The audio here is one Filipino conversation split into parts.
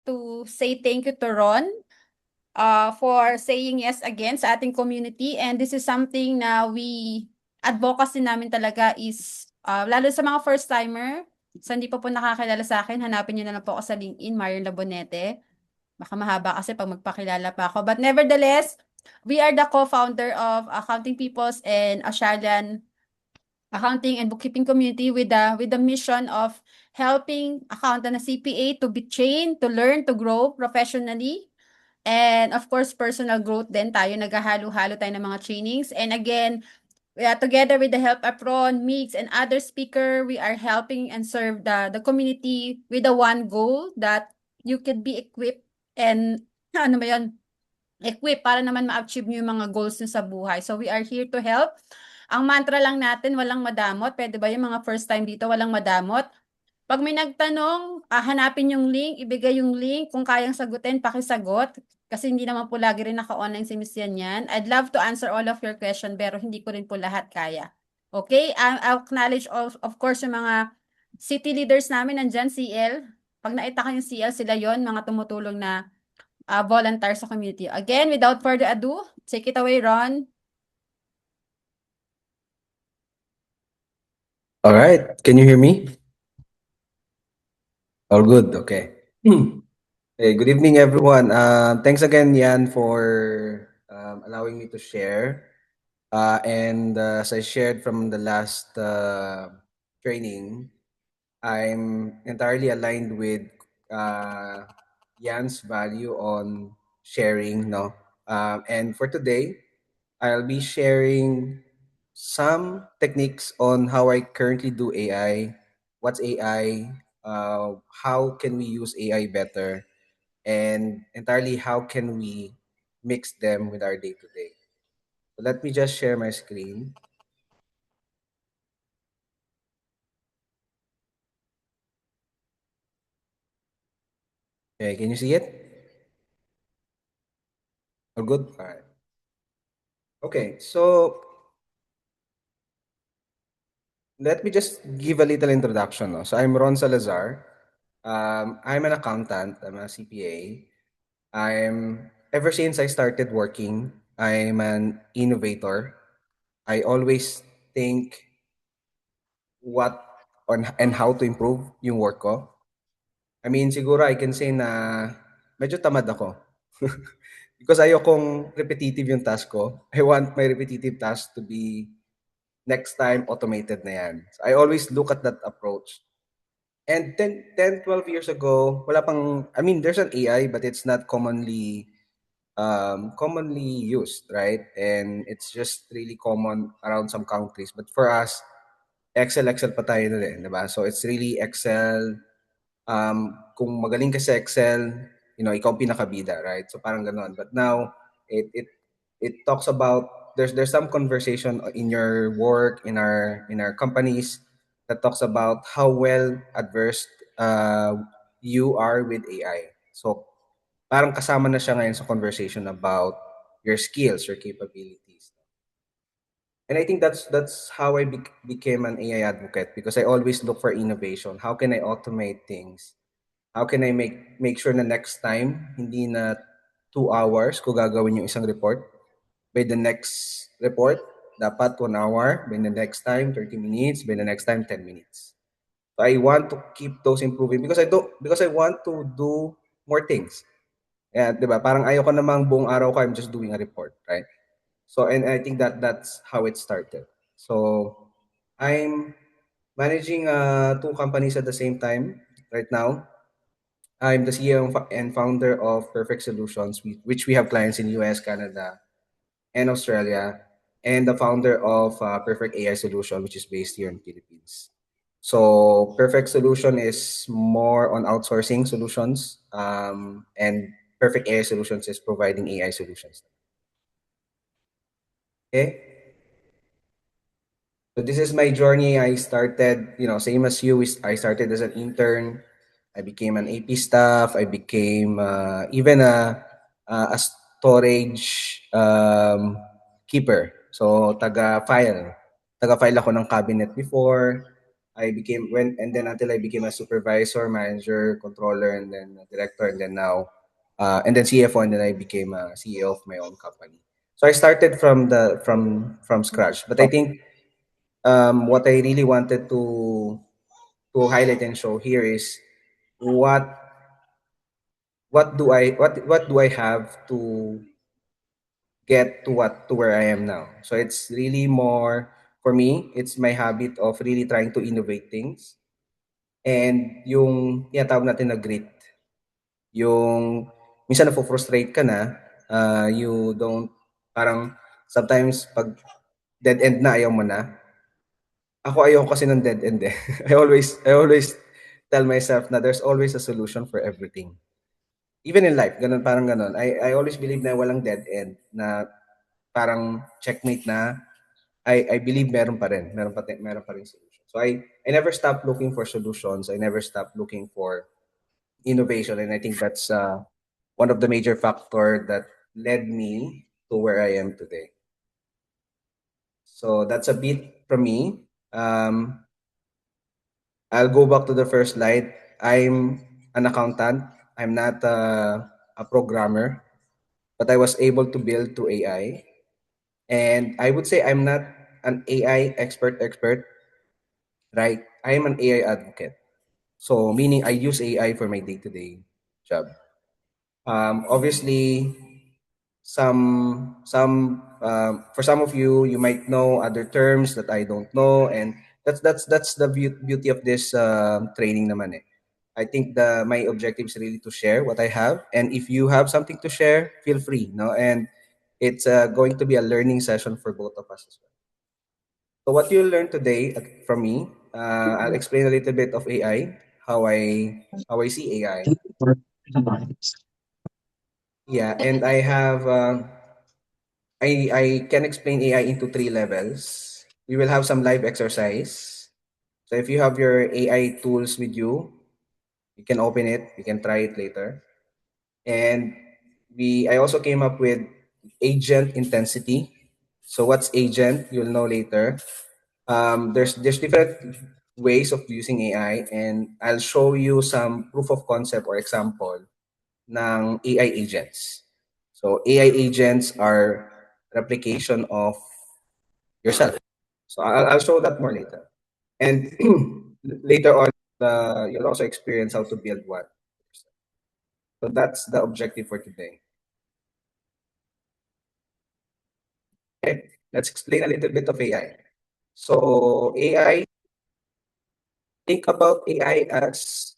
to say thank you to Ron for saying yes again sa ating community. And this is something na advocacy namin talaga is, lalo sa mga first-timer, so hindi pa po nakakilala sa akin, hanapin niyo na lang po ako sa LinkedIn, Marian Labonete. Baka mahaba kasi pag magpakilala pa ako. But nevertheless, we are the co-founder of Accounting Peoples and Australian accounting and bookkeeping community with the mission of helping accountant na CPA to be trained, to learn, to grow professionally. And of course, personal growth din tayo. Naghahalo-halo tayo ng mga trainings. And again, together with the help of Ron, Mix, and other speaker, we are helping and serve the community with the one goal that you could be equipped and ano ba yun? Equip para naman ma-achieve nyo yung mga goals nyo sa buhay. So we are here to help. Ang mantra lang natin, walang madamot. Pwede ba yung mga first time dito, walang madamot? Pag may nagtanong, hanapin yung link, ibigay yung link. Kung kayang sagutin, pakisagot. Kasi hindi naman po lagi rin naka-online si Miss yan. I'd love to answer all of your question, pero hindi ko rin po lahat kaya. Okay? I'll acknowledge of course yung mga city leaders namin nandyan, CL. Pag naita kayong CL, sila yon mga tumutulong na volunteer sa community. Again, without further ado, take it away, Ron. All right. Can you hear me? All good. Okay. Hey, good evening, everyone. Thanks again, Yan, for allowing me to share. And as I shared from the last training, I'm entirely aligned with Yan's value on sharing. No, and for today, I'll be sharing some techniques on how I currently do AI, what's AI, how can we use AI better, and entirely how can we mix them with our day to day. So let me just share my screen. Okay, can you see it? All good? All right. Okay, so let me just give a little introduction. No? So I'm Ron Salazar. I'm an accountant. I'm a CPA. Ever since I started working, I'm an innovator. I always think what on and how to improve yung work ko. I mean, siguro I can say na medyo tamad ako. Because ayokong repetitive yung task ko. I want my repetitive task to be next time automated na yan. So I always look at that approach. And 12 years ago, wala pang, I mean, there's an AI, but it's not commonly used, right? And it's just really common around some countries. But for us, Excel pa tayo na rin, diba? So it's really Excel. Kung magaling ka sa Excel, ikaw ang pinakabida, right? So parang ganon. But now, it talks about, there's some conversation in your work, in our companies, that talks about how well adversed you are with AI. So parang kasama na siya ngayon sa conversation about your skills, your capabilities. And I think that's how I became an AI advocate, because I always look for innovation. How can I automate things? How can I make sure na next time hindi na 2 hours ko gagawin yung isang report? By the next report, dapat 1 hour. By the next time, 30 minutes. By the next time, 10 minutes. So I want to keep those improving because I want to do more things. Yeah, 'di ba? Parang ayoko namang buong araw ko I'm just doing a report, right? So and I think that's how it started. So I'm managing two companies at the same time right now. I'm the CEO and founder of Perfect Solutions, which we have clients in US, Canada, and Australia, and the founder of Perfect AI Solution, which is based here in the Philippines. So Perfect Solution is more on outsourcing solutions, and Perfect AI Solutions is providing AI solutions. Okay. So this is my journey. I started, same as you. I started as an intern. I became an AP staff. I became even a storage keeper. So taga-file ako ng cabinet before. and then until I became a supervisor, manager, controller, and then a director, and then now, and then CFO, and then I became a CEO of my own company. So I started from scratch. But I think what I really wanted to highlight and show here is what what do I have to get to where I am now. So it's really more for me, it's my habit of really trying to innovate things. And yung tawag natin na grit, yung minsan na-frustrate ka na, you don't, parang sometimes pag dead end na, ayaw mo na. Ako ayaw kasi ng dead end eh. I always tell myself na there's always a solution for everything. Even in life, ganun, parang ganun. I always believe na walang dead end, na parang checkmate na. I believe meron pa rin. Meron pa rin solution. So I never stop looking for solutions. I never stop looking for innovation. And I think that's one of the major factor that led me to where I am today. So that's a bit from me. I'll go back to the first slide. I'm an accountant. I'm not a programmer, but I was able to build to AI. And I would say I'm not an AI expert, right? I am an AI advocate. So meaning I use AI for my day-to-day job. Obviously, for some of you, you might know other terms that I don't know, and that's the beauty of this training naman eh. I think my objective is really to share what I have, and if you have something to share, feel free, no? And it's going to be a learning session for both of us as well. So what you'll learn today from me, I'll explain a little bit of AI, how I see AI. Yeah, and I can explain AI into 3 levels. We will have some live exercise. So if you have your AI tools with you, you can open it. You can try it later. And I also came up with agent intensity. So what's agent? You'll know later. There's different ways of using AI, and I'll show you some proof of concept or example ng AI agents. So AI agents are replication of yourself. So I'll show that more later. And later on, you'll also experience how to build one. So that's the objective for today. Okay, let's explain a little bit of AI. So AI, think about AI as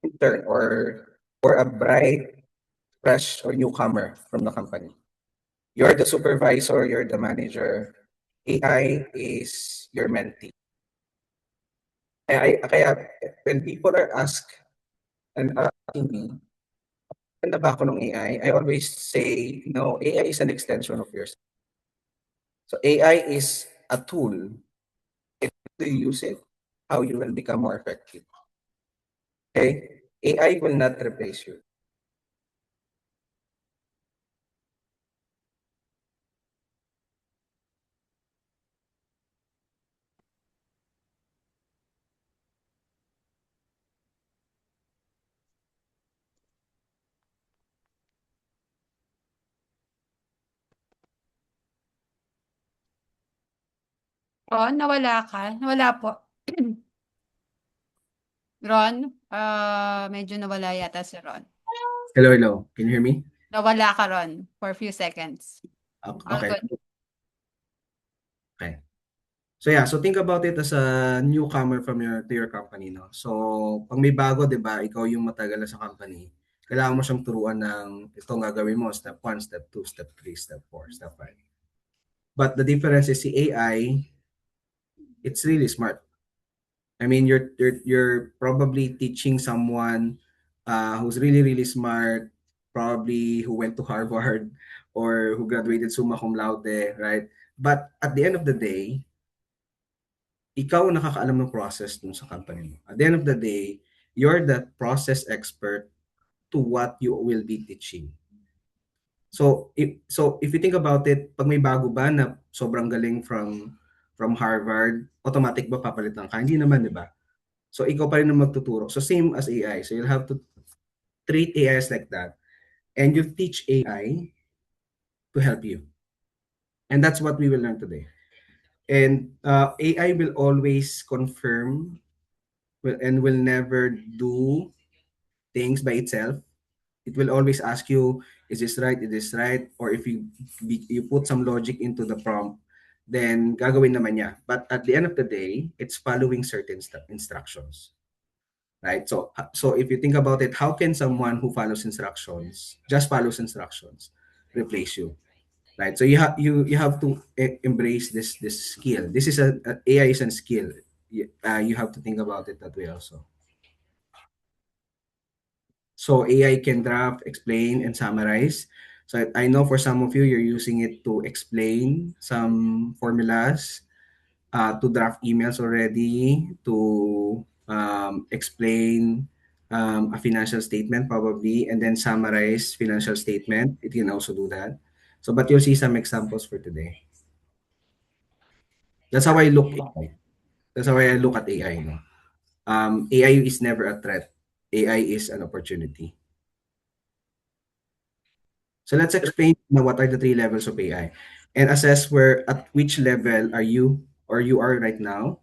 intern or a bright, fresh or newcomer from the company. You're the supervisor, you're the manager. AI is your mentee. Kaya when people are and asking me, ganda ba ako ng AI? I always say, no, AI is an extension of yourself. So AI is a tool. If you use it, how you will become more effective. Okay? AI will not replace you. Ron, nawala ka? Nawala po. Ron, medyo nawala yata si Ron. Hello, hello. Can you hear me? Nawala ka, Ron, for a few seconds. All Okay. good. Okay. So yeah, so think about it as a newcomer to your company, no? So, pag may bago, 'di ba, ikaw yung matagal na sa company, kailangan mo siyang turuan ng itong gagawin mo, step 1, step 2, step 3, step 4, step 5. But the difference is si AI, it's really smart. I mean, you're probably teaching someone who's really smart, probably who went to Harvard or who graduated summa cum laude, right? But at the end of the day, ikaw ang nakakaalam ng process dun sa company mo. At the end of the day, you're the process expert to what you will be teaching. So if you think about it, pag may bago ba na sobrang galing from from Harvard, automatic ba papalitan ka? Hindi naman, di ba? So, ikaw pa rin ang magtuturo. So, same as AI. So, you'll have to treat AI as like that. And you teach AI to help you. And that's what we will learn today. And AI will always confirm and will never do things by itself. It will always ask you, is this right? Is this right? Or if you put some logic into the prompt, then gagawin naman niya. But at the end of the day, it's following certain instructions. Right? So if you think about it, how can someone who follows instructions, just follows instructions, replace you? Right? So you have to embrace this skill. This is a AI is a skill. You have to think about it that way also. So AI can draft, explain, and summarize. So I know for some of you, you're using it to explain some formulas, to draft emails already, to explain a financial statement probably, and then summarize financial statement. It can also do that. So, but you'll see some examples for today. That's how I look AI. That's how I look at AI. No? AI is never a threat. AI is an opportunity. So let's explain now what are the three levels of AI and assess where at which level are you or you are right now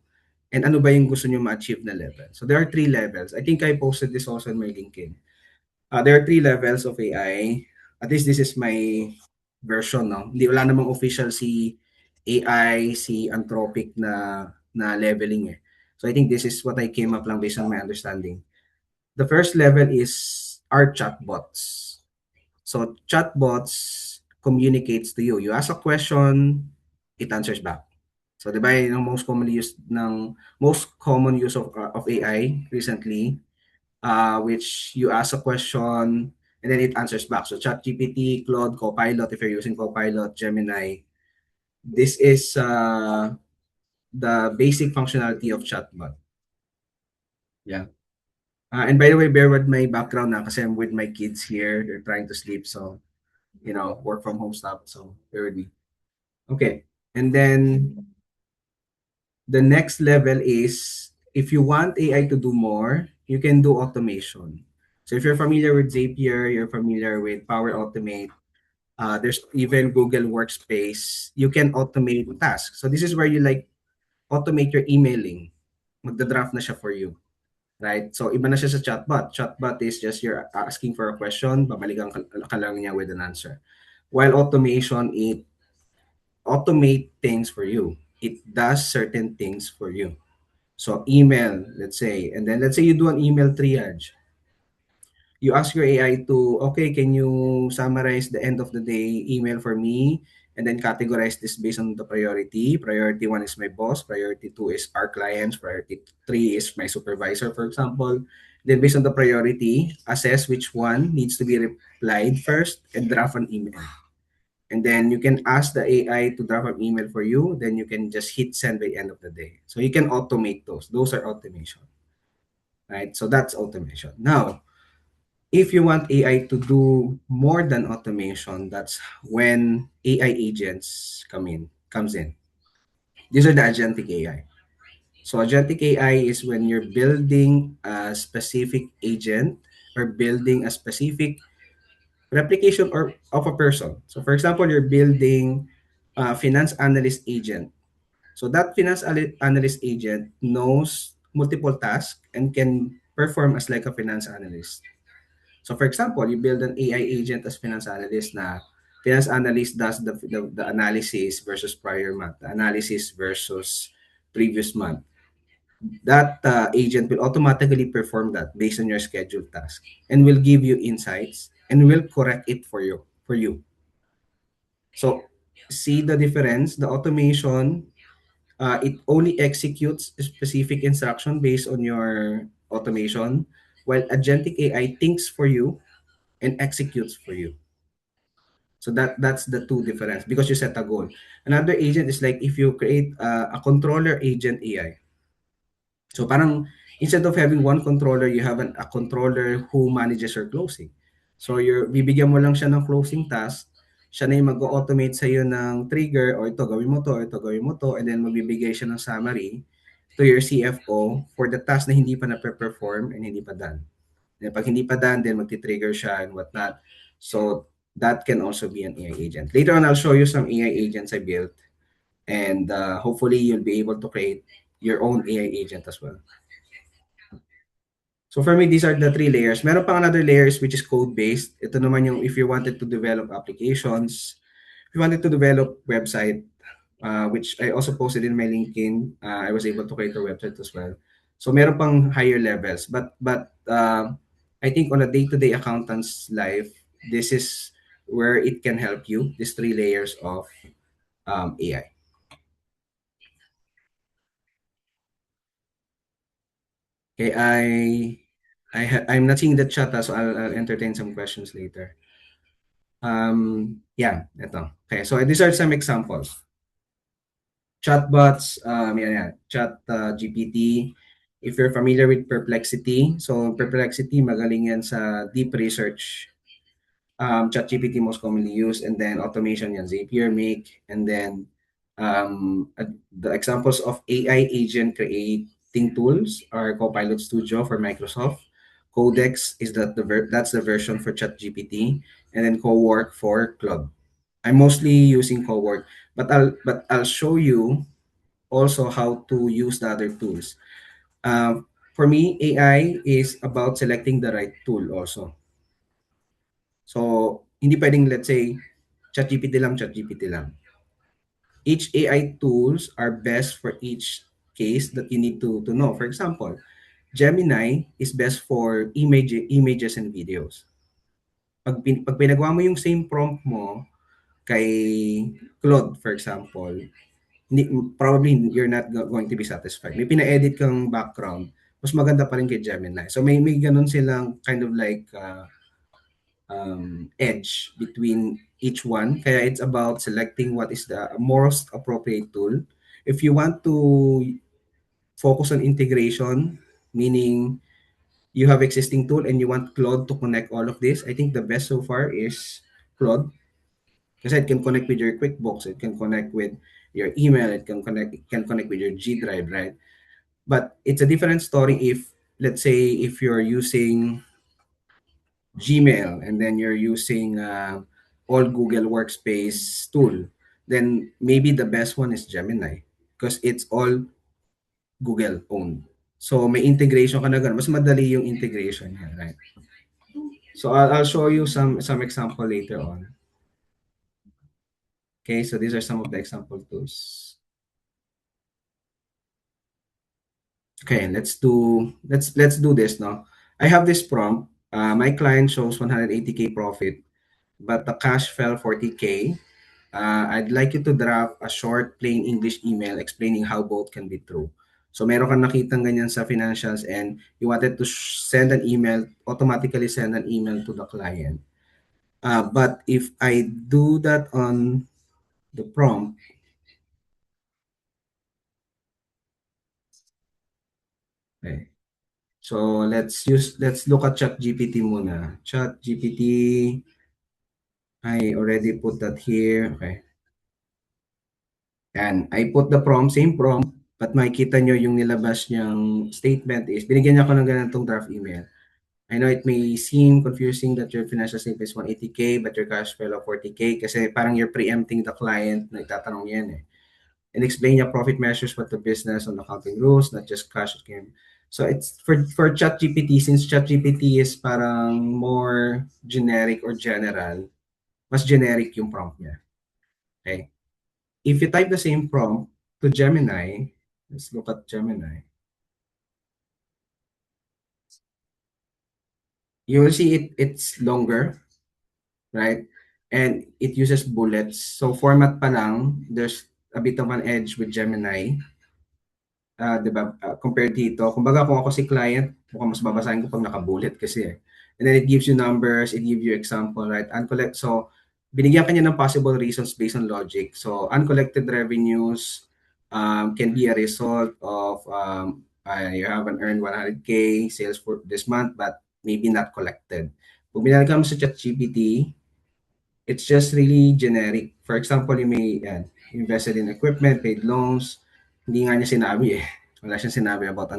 and ano ba yung gusto nyo ma-achieve na level. So there are three levels. I think I posted this also in my LinkedIn. There are three levels of AI. At least this is my version, no? Hindi wala namang official si AI, si Anthropic na leveling eh. So I think this is what I came up lang based on my understanding. The first level is our chatbots. So chatbots communicates to you. You ask a question, it answers back. So 'di ba yung most common use of AI recently, which you ask a question and then it answers back. So ChatGPT, Claude, Copilot, if you're using Copilot, Gemini, this is the basic functionality of chatbot. Yeah. And by the way, bear with my background na kasi I'm with my kids here. They're trying to sleep, so work from home stuff. So bear with me. Okay. And then the next level is if you want AI to do more, you can do automation. So if you're familiar with Zapier, you're familiar with Power Automate, there's even Google Workspace, you can automate tasks. So this is where you automate your emailing. Magda-draft na siya for you. Right? So iba na siya sa chatbot. Chatbot is just you're asking for a question, babalikan ka lang niya with an answer. While automation, it automate things for you. It does certain things for you. So email, let's say, and then let's say you do an email triage. You ask your AI to, okay, can you summarize the end of the day email for me? And then categorize this based on the priority. Priority one is my boss. Priority two is our clients. Priority three is my supervisor, for example. Then based on the priority, assess which one needs to be replied first and draft an email. And then you can ask the AI to draft an email for you. Then you can just hit send by the end of the day. So you can automate those. Those are automation, right? So that's automation. Now, if you want AI to do more than automation, that's when AI agents comes in. These are the agentic AI. So agentic AI is when you're building a specific agent or building a specific replication or of a person. So for example, you're building a finance analyst agent. So that finance analyst agent knows multiple tasks and can perform as like a finance analyst. So for example, you build an AI agent as finance analyst na finance analyst does the analysis versus prior month, the analysis versus previous month. That agent will automatically perform that based on your scheduled task and will give you insights and will correct it for you. So see the difference. The automation, it only executes a specific instruction based on your automation, while agentic AI thinks for you and executes for you. So that's the two difference because you set a goal. Another agent is like if you create a controller agent AI. So parang instead of having one controller, you have a controller who manages your closing. So bibigyan mo lang siya ng closing task. Siya na yung mag-automate sa'yo ng trigger, o ito gawin mo to, or ito gawin mo to, and then magbibigay siya ng summary to your CFO for the task na hindi pa na-perform and hindi pa done. And pag hindi pa done, then magti-trigger siya and whatnot. So that can also be an AI agent. Later on, I'll show you some AI agents I built, and hopefully you'll be able to create your own AI agent as well. So for me, these are the 3 layers. Meron pang another layers which is code-based. Ito naman yung if you wanted to develop applications, if you wanted to develop website, which I also posted in my LinkedIn. I was able to create a website as well. So meron pang higher levels. But I think on a day-to-day accountant's life, this is where it can help you, these 3 layers of AI. Okay, I'm not seeing the chat, so I'll entertain some questions later. Yeah, ito. Okay, so these are some examples. Chatbots, Chat GPT. If you're familiar with Perplexity, so Perplexity, magaling yan sa deep research. ChatGPT most commonly used, and then automation yan, Zapier, Make, and then the examples of AI agent creating tools are Copilot Studio for Microsoft. Codex is that's the version for ChatGPT, and then Cowork for Claude. I'm mostly using Cowork, but I'll show you also how to use the other tools. For me, AI is about selecting the right tool also. So, hindi pwedeng, let's say, ChatGPT lang. Each AI tools are best for each case that you need to know. For example, Gemini is best for images and videos. Pag pinagawa mo yung same prompt mo kay Claude, for example, probably you're not going to be satisfied. May pina-edit kang background, mas maganda pa rin kay Gemini. So may ganun silang kind of like edge between each one. Kaya it's about selecting what is the most appropriate tool. If you want to focus on integration, meaning you have existing tool and you want Claude to connect all of this, I think the best so far is Claude. Kasi it can connect with your QuickBooks, it can connect with your email, it can connect with your G Drive, right? But it's a different story if, let's say, if you're using Gmail and then you're using all Google Workspace tool, then maybe the best one is Gemini because it's all Google owned. So may integration ka na ganun. Mas madali yung integration niya, right? So I'll show you some example later on. Okay, so these are some of the example tools. Okay, let's do this now. I have this prompt. My client shows 180K profit, but the cash fell 40K. I'd like you to draft a short, plain English email explaining how both can be true. So meron kang nakitang ganyan sa financials and you wanted to send an email, automatically send an email to the client. But if I do that on the prompt, okay. So let's look at ChatGPT muna. ChatGPT, I already put that here. Okay. And I put the prompt, same prompt, but makikita nyo yung nilabas niyang statement is, binigyan niya ako ng ganitong draft email. I know it may seem confusing that your financial statement is 180K but your cash flow of 40K kasi parang you're preempting the client na itatanong yan eh. And explain your profit measures what the business on accounting rules, not just cash game. So it's for ChatGPT, since ChatGPT is parang more generic or general, mas generic yung prompt niya. Okay. If you type the same prompt to Gemini, let's look at Gemini. You will see it's longer, right? And it uses bullets. So format pa lang, there's a bit of an edge with Gemini. Diba? Compared dito, kumbaga kung ako si client, mukhang mas babasahin ko pag naka-bullet kasi eh. And then it gives you numbers, it gives you example, right? So, binigyan kanya ng possible reasons based on logic. So, uncollected revenues can be a result of you haven't earned 100K sales for this month, but maybe not collected. Pag binalagay mo sa ChatGPT, It's just really generic. For example, you may invested in equipment, paid loans. Hindi nga niya sinabi eh. Wala siyang sinabi about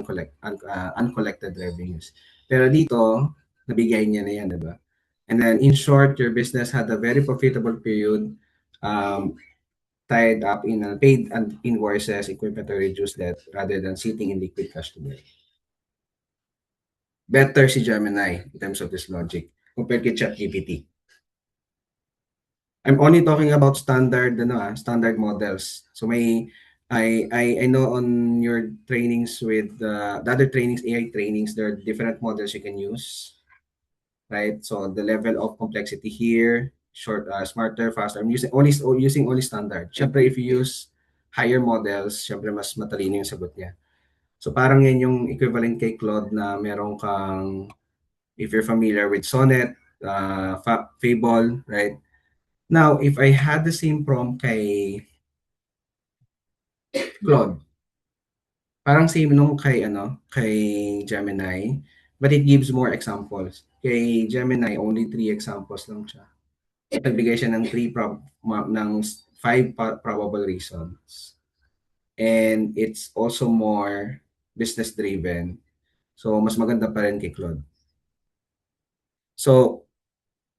uncollected revenues. Pero dito, nabigay niya na yan, di ba? And then, in short, your business had a very profitable period um, tied up in paid invoices, equipment to reduce debt rather than sitting in liquid cash today. Better si Gemini in terms of this logic compared kay ChatGPT. I'm only talking about standard models. So I know on your trainings with the other trainings, AI trainings, there are different models you can use, right? So the level of complexity here, smarter, faster. I'm using only standard. Syempre, if you use higher models, syempre mas matalino yung sagot niya. So parang yan yung equivalent kay Claude na meron kang, if you're familiar with Sonnet, Fable, right? Now, if I had the same prompt kay Claude, parang same nung kay Gemini, but it gives more examples. Kay Gemini, only 3 examples lang siya. Nagbigay siya ng 5 probable reasons. And it's also more business driven. So, mas maganda pa rin kay Claude. So,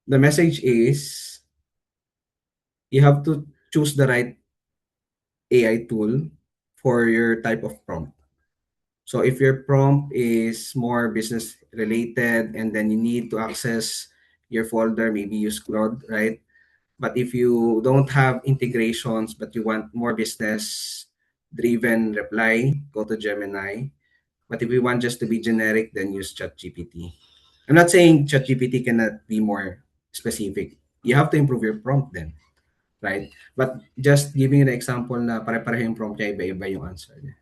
the message is, you have to choose the right AI tool for your type of prompt. So if your prompt is more business related and then you need to access your folder, maybe use Claude, right? But if you don't have integrations but you want more business driven reply, go to Gemini. But if you want just to be generic, then use ChatGPT. I'm not saying ChatGPT cannot be more specific. You have to improve your prompt then, right? But just giving an example na pare-pareho yung prompt niya, iba-iba yung answer niya.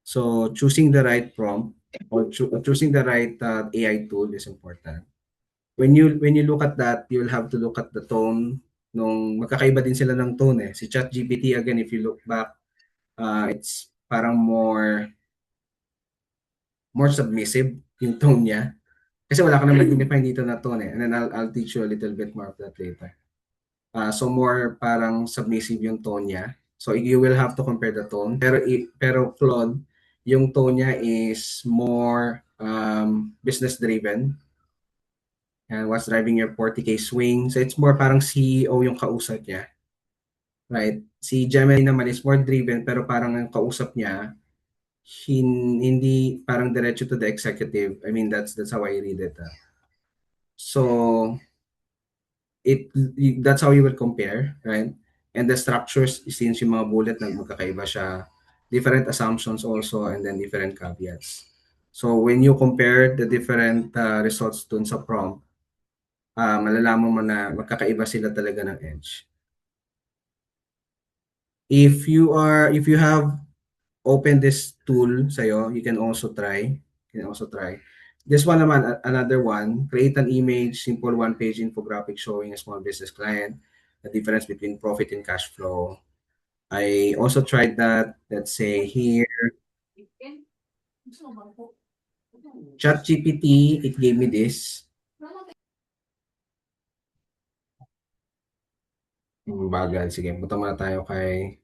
So choosing the right prompt or choosing the right AI tool is important. When you look at that, you will have to look at the tone nung magkakaiba din sila ng tone eh. Si ChatGPT again, if you look back, it's parang more submissive yung tone niya. Kasi wala ka naman define dito na tone eh. And then I'll teach you a little bit more of that later. So more parang submissive yung tone niya. So you will have to compare the tone. Pero Claude, yung tone niya is more business driven. And what's driving your 40K swing. So it's more parang CEO yung kausap niya. Right? Si Gemini naman is more driven pero parang ang kausap niya hindi parang diretso to the executive. I mean that's how I read it. So that's how you will compare, right? And the structures, since yung mga bullet na magkakaiba siya, different assumptions also, and then different caveats. So when you compare the different results dun sa prompt, malalaman mo na magkakaiba sila talaga ng edge. If you have opened this tool sa'yo, you can also try. This one naman, another one, create an image, simple one-page infographic showing a small business client, the difference between profit and cash flow. I also tried that. Let's say here, ChatGPT, it gave me this. Bagal. Sige, punta muna tayo kay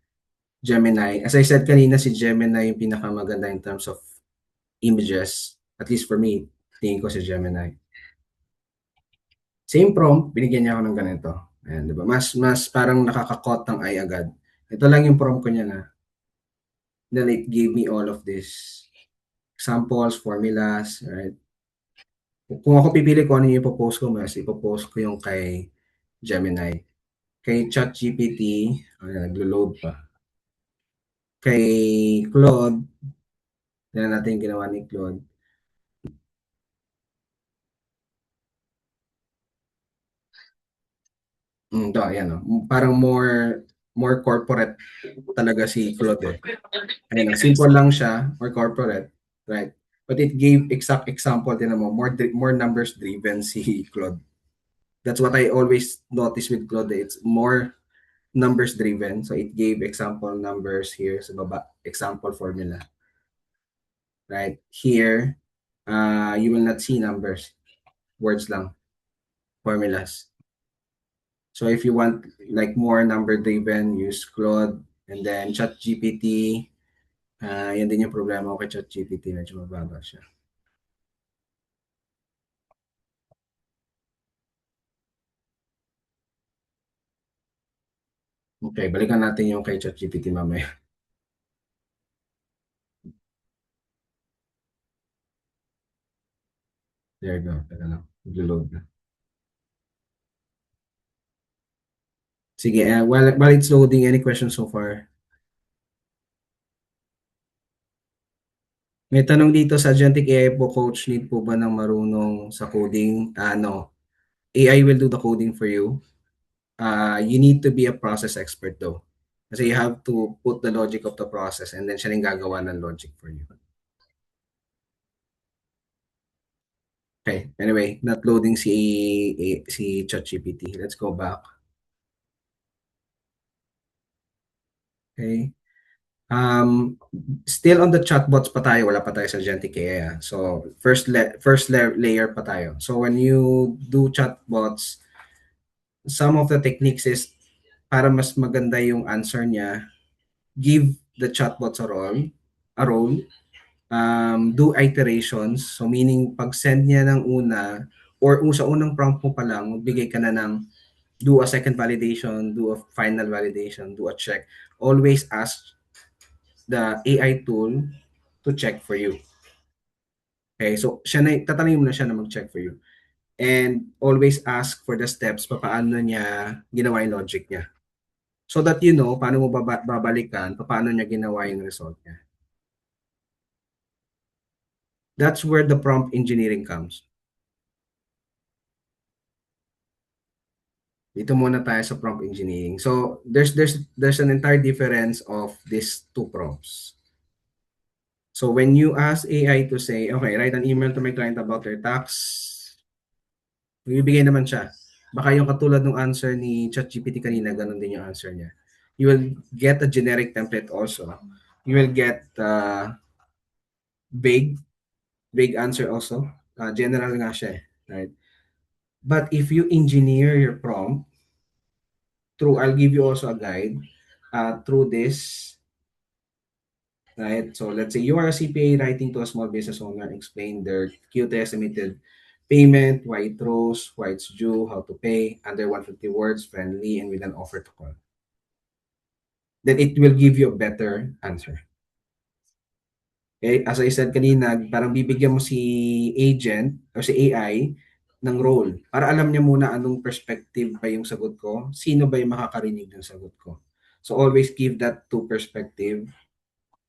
Gemini. As I said kanina, si Gemini yung pinakamaganda in terms of images. At least for me, tingin ko si Gemini. Same prompt, binigyan niya ako ng ganito. Ayan, di ba? Mas parang nakakakot ng eye agad. Ito lang yung prompt ko niya na. Then it gave me all of this. Examples, formulas, right? Kung ako pipili ko ano yung ipopost ko, mas ipopost ko yung kay Gemini. Kay ChatGPT, naglo-load pa. Kay Claude, tignan natin yung ginawa ni Claude. Ito, ayan, parang more corporate talaga si Claude eh. Ayan, simple lang siya, more corporate, right? But it gave exact example din naman, more numbers driven si Claude. That's what I always notice with Claude. It's more numbers driven. So it gave example numbers here sa baba, example formula. Right? Here, you will not see numbers. Words lang. Formulas. So if you want like more number driven, use Claude, and then ChatGPT. Yan din yung problema ko kay ChatGPT, medyo mababa siya. Okay, balikan natin yung kay ChatGPT mamaya. There you go. Teka lang. Mag-load na. Sige, while it's loading, any questions so far? May tanong dito sa Agentic AI po, coach, need po ba ng marunong sa coding? No. AI will do the coding for you. You need to be a process expert though. Kasi you have to put the logic of the process and then siya rin gagawa ng logic for you. Okay, anyway, not loading si ChatGPT. Let's go back. Okay. Still on the chatbots pa tayo, wala pa tayo sa Agentic AI. So, layer pa tayo. So, when you do chatbots, some of the techniques is para mas maganda yung answer niya, give the chatbots a role, do iterations. So, meaning, pag send niya ng una, or sa unang prompt mo pa lang, magbigay ka na ng do a second validation, do a final validation, do a check. Always ask the AI tool to check for you. Okay, so tatanungin mo na siya na mag-check for you. And always ask for the steps paano niya ginawa yung logic niya. So that you know paano mo babalikan, paano niya ginawa yung result niya. That's where the prompt engineering comes. Dito muna tayo sa prompt engineering. So there's an entire difference of these two prompts. So when you ask AI to say, okay, write an email to my client about their tax, bibigay naman siya. Baka yung katulad ng answer ni ChatGPT kanina, ganun din yung answer niya. You will get a generic template also. You will get vague answer also. General nga siya, right? But if you engineer your prompt I'll give you also a guide through this, right? So let's say you are a CPA writing to a small business owner, explain their QT estimated payment, why it rose, why it's due, how to pay, under 150 words, friendly, and with an offer to call. Then it will give you a better answer. Okay? As I said kanina, parang bibigyan mo si agent or si AI ng role para alam niya muna anong perspective ba yung sagot ko, sino ba yung makakarinig ng sagot ko. So always give that to perspective,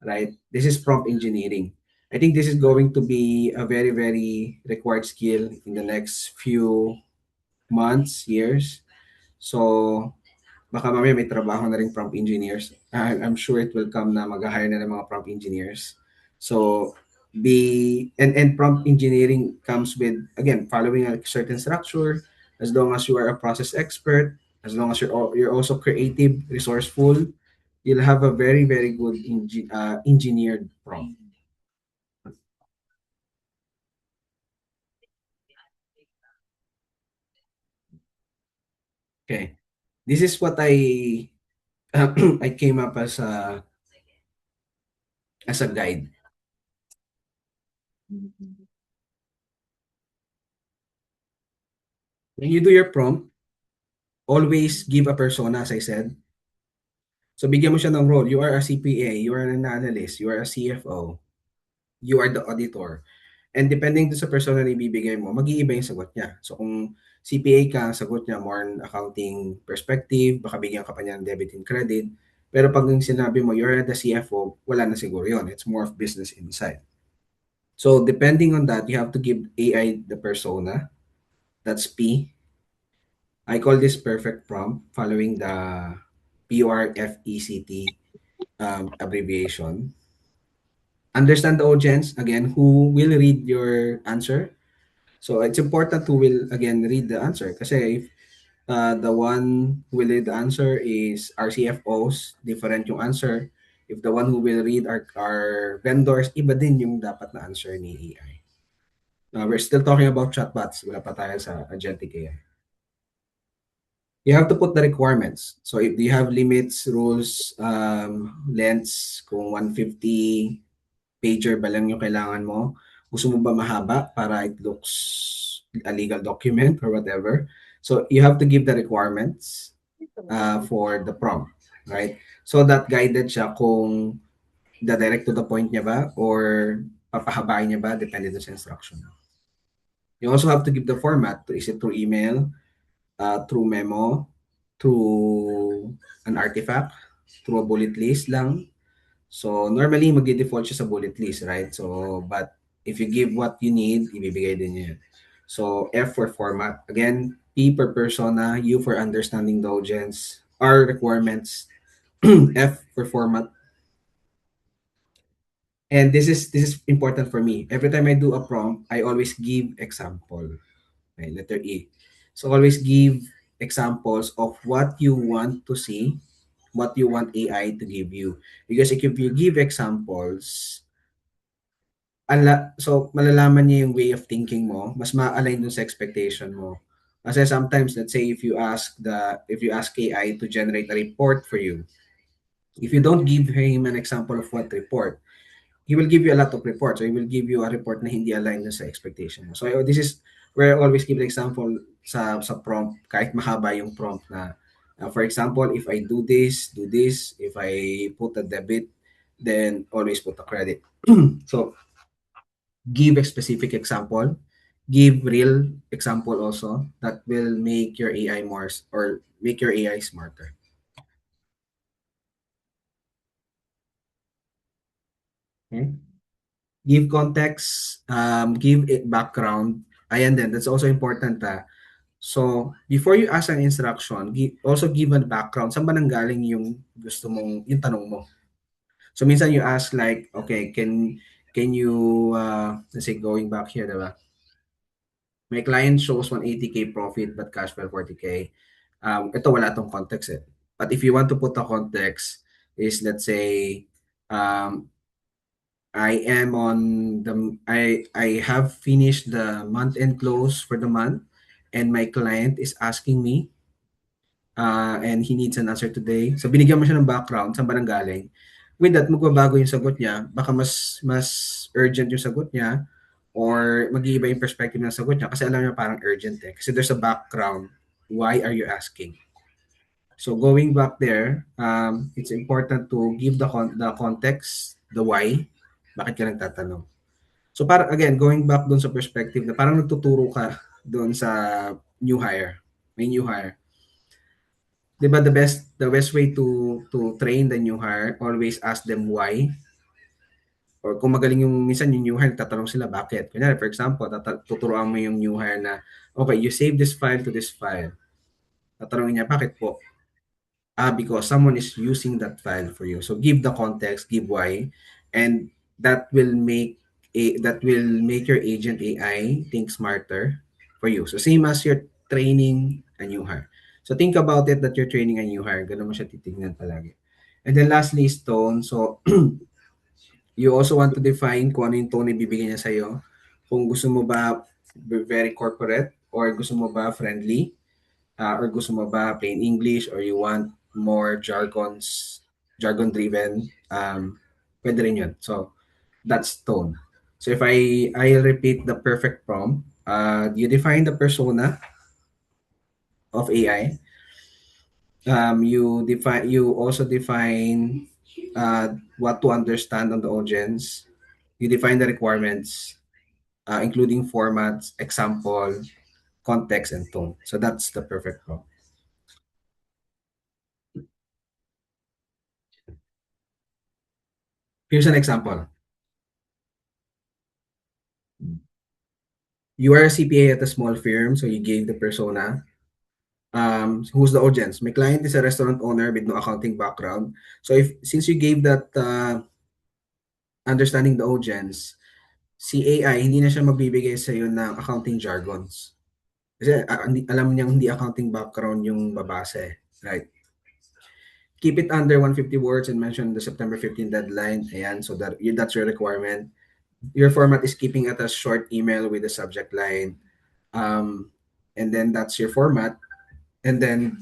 right? This is prompt engineering. I think this is going to be a very, very required skill in the next few months, years. So, baka mamaya may trabaho na rin prompt engineers. I'm sure it will come na mag-hire na ng mga prompt engineers. So, and prompt engineering comes with, again, following a certain structure, as long as you are a process expert, as long as you're also creative, resourceful, you'll have a very, very good engineered prompt. Okay. This is what I I came up as a guide. When you do your prompt, always give a persona, as I said. So bigyan mo siya ng role. You are a CPA, you are an analyst, you are a CFO, you are the auditor. And depending sa persona na ibibigay mo, mag-iiba yung sagot niya. So kung CPA ka, sagot niya more on accounting perspective, baka bigyan ka pa niya ng debit and credit. Pero pag yung sinabi mo, you're the CFO, wala na siguro yun. It's more of business insight. So depending on that, you have to give AI the persona. That's P. I call this perfect prompt following the PURFECT abbreviation. Understand the audience, again, who will read your answer. So it's important to will, again, read the answer. Kasi if the one who will read the answer is our CFOs, different yung answer. If the one who will read our vendors, iba din yung dapat na answer ni AI. We're still talking about chatbots. Wala pa tayo sa agentic AI. You have to put the requirements. So if you have limits, rules, lengths, kung 150 pager ba lang yung kailangan mo, gusto mo ba mahaba para it looks a legal document or whatever. So you have to give the requirements for the prompt, right? So that guided siya kung direct to the point niya ba or papahabain niya ba depende sa instruction. You also have to give the format. Is it through email, through memo, through an artifact, through a bullet list lang. So normally magde-default siya sa bullet list, right? So but if you give what you need, ibibigay din niya. So F for format. Again, P per persona, U for understanding the audience, R requirements, F for format. And this is important for me. Every time I do a prompt, I always give example. Okay, letter E. So always give examples of what you want to see, what you want AI to give you. Because if you give examples, so malalaman niya yung way of thinking mo, mas ma-align dun sa expectation mo. Kasi sometimes, let's say if you ask AI to generate a report for you, if you don't give him an example of what report, he will give you a lot of reports. So he will give you a report na hindi aligned dun sa expectation mo. So this is where I always give the example sa prompt, kahit mahaba yung prompt na, for example, if I do this, if I put a debit, then always put a credit. So give a specific example, give real example also that will make your AI more or make your AI smarter. Okay. Give context, give it background. Ayan din, that's also important. So, before you ask an instruction, also give a background. Saan ba nanggaling yung gusto mong, yung tanong mo? So, minsan you ask like, okay, can you, let's say going back here, diba? My client shows 180K profit but cash flow 40K. Ito wala tong context eh. But if you want to put a context is let's say I am on I have finished the month end close for the month and my client is asking me and he needs an answer today. So binigyan mo siya ng background, saan ba nanggaling. With that, magbabago yung sagot niya. Baka mas urgent yung sagot niya or mag-iiba yung perspective ng sagot niya kasi alam niya parang urgent eh. Kasi there's a background. Why are you asking? So going back there, it's important to give the context, the why, bakit ka nagtatanong. So para again, going back doon sa perspective na parang nagtuturo ka doon sa new hire. May new hire. 'Di ba the best way to train the new hire, always ask them why. Or kung magaling yung minsan yung new hire, tatanong sila bakit. Kunyari, for example, tuturuan mo yung new hire na, okay, you save this file to this file. Tatanungin niya, bakit po? Because someone is using that file for you. So give the context, give why, and that will make your agent AI think smarter for you. So same as you're training a new hire. So think about it that you're training a new hire. Ganun mo siya titignan palagi. And then lastly is tone. So you also want to define kung ano yung tone ibibigay niya sa'yo. Kung gusto mo ba very corporate or gusto mo ba friendly or gusto mo ba plain English or you want more jargon-driven, pwede rin yun. So that's tone. So if I'll repeat the perfect prompt, you define the persona of AI. You also define what to understand on the audience. You define the requirements, including formats, example, context, and tone. So that's the perfect prompt. Here's an example. You are a CPA at a small firm, so you gave the persona. Who's the audience? My client is a restaurant owner with no accounting background. So since you gave that understanding the audience, si AI, hindi na siya magbibigay sa iyo ng accounting jargons. Kasi alam niyang hindi accounting background yung babase, right? Keep it under 150 words and mention the September 15 deadline. Ayan, so that's your requirement. Your format is keeping it a short email with the subject line. And then that's your format. And then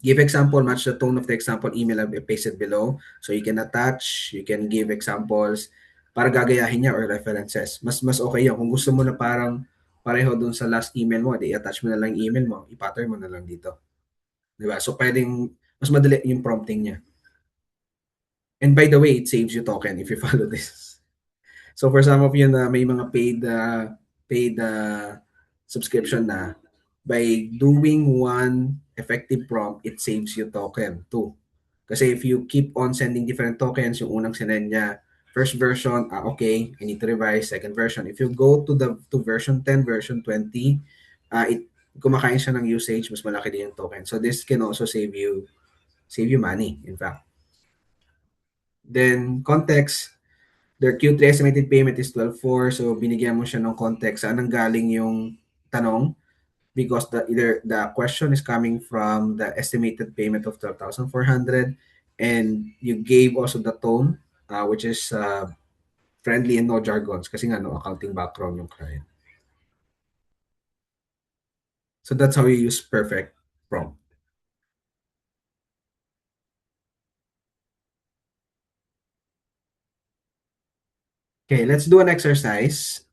give example, match the tone of the example email I've pasted below. So you can attach, you can give examples para gagayahin niya or references. Mas okay yun. Kung gusto mo na parang pareho dun sa last email mo, di attach mo na lang yung email mo, i-pattern mo na lang dito. Di ba? So pwedeng mas madali yung prompting niya. And by the way, it saves you token if you follow this. So for some of you na may mga paid subscription na, by doing one effective prompt, it saves you token too. Kasi if you keep on sending different tokens, yung unang sinend niya, first version, okay, I need to revise, second version. If you go to version 10, version 20, it kumakain siya ng usage, mas malaki din yung token. So this can also save you money, in fact. Then context, their Q3 estimated payment is 12.4. So binigyan mo siya ng context saan nanggaling yung tanong, because the question is coming from the estimated payment of 12,400, and you gave also the tone, which is friendly and no jargons kasi nga no accounting background yung client. So that's how you use perfect prompt. Okay, let's do an exercise.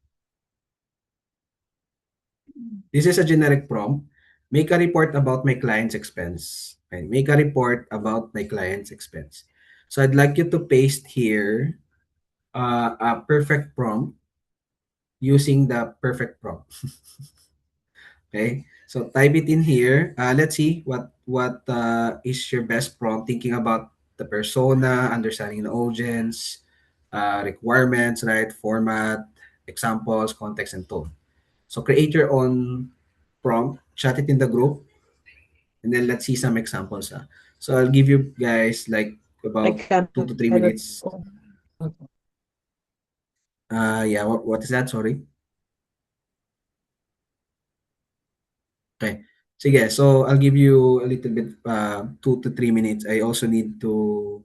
This is a generic prompt. Make a report about my client's expense. Okay, make a report about my client's expense. So I'd like you to paste here a perfect prompt using the perfect prompt. Okay, so type it in here. Let's see what is your best prompt, thinking about the persona, understanding the audience, requirements, right? Format, examples, context, and tone. So create your own prompt, chat it in the group, and then let's see some examples. So I'll give you guys like about 2 to 3 minutes. Yeah, what is that? Sorry. Okay. Sige, so I'll give you a little bit, 2 to 3 minutes. I also need to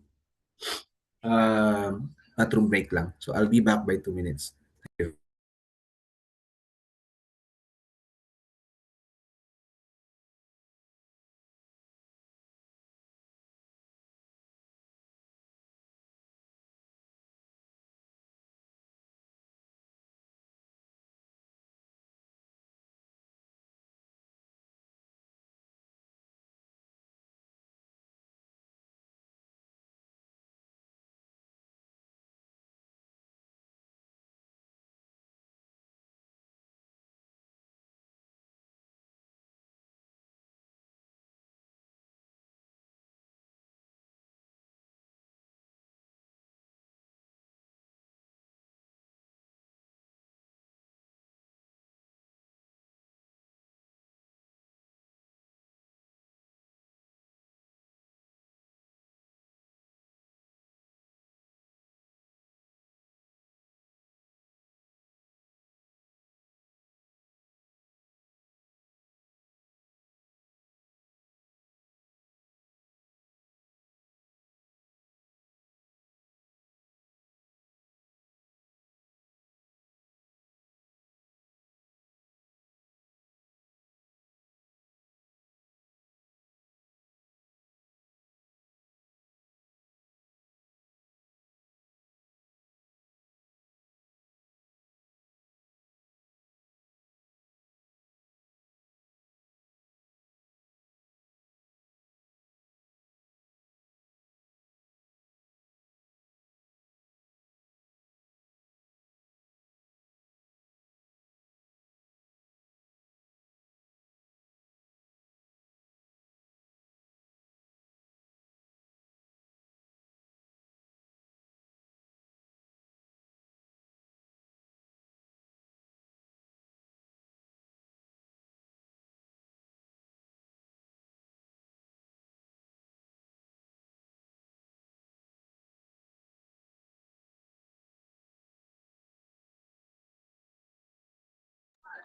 bathroom break lang. So I'll be back by 2 minutes. Thank you.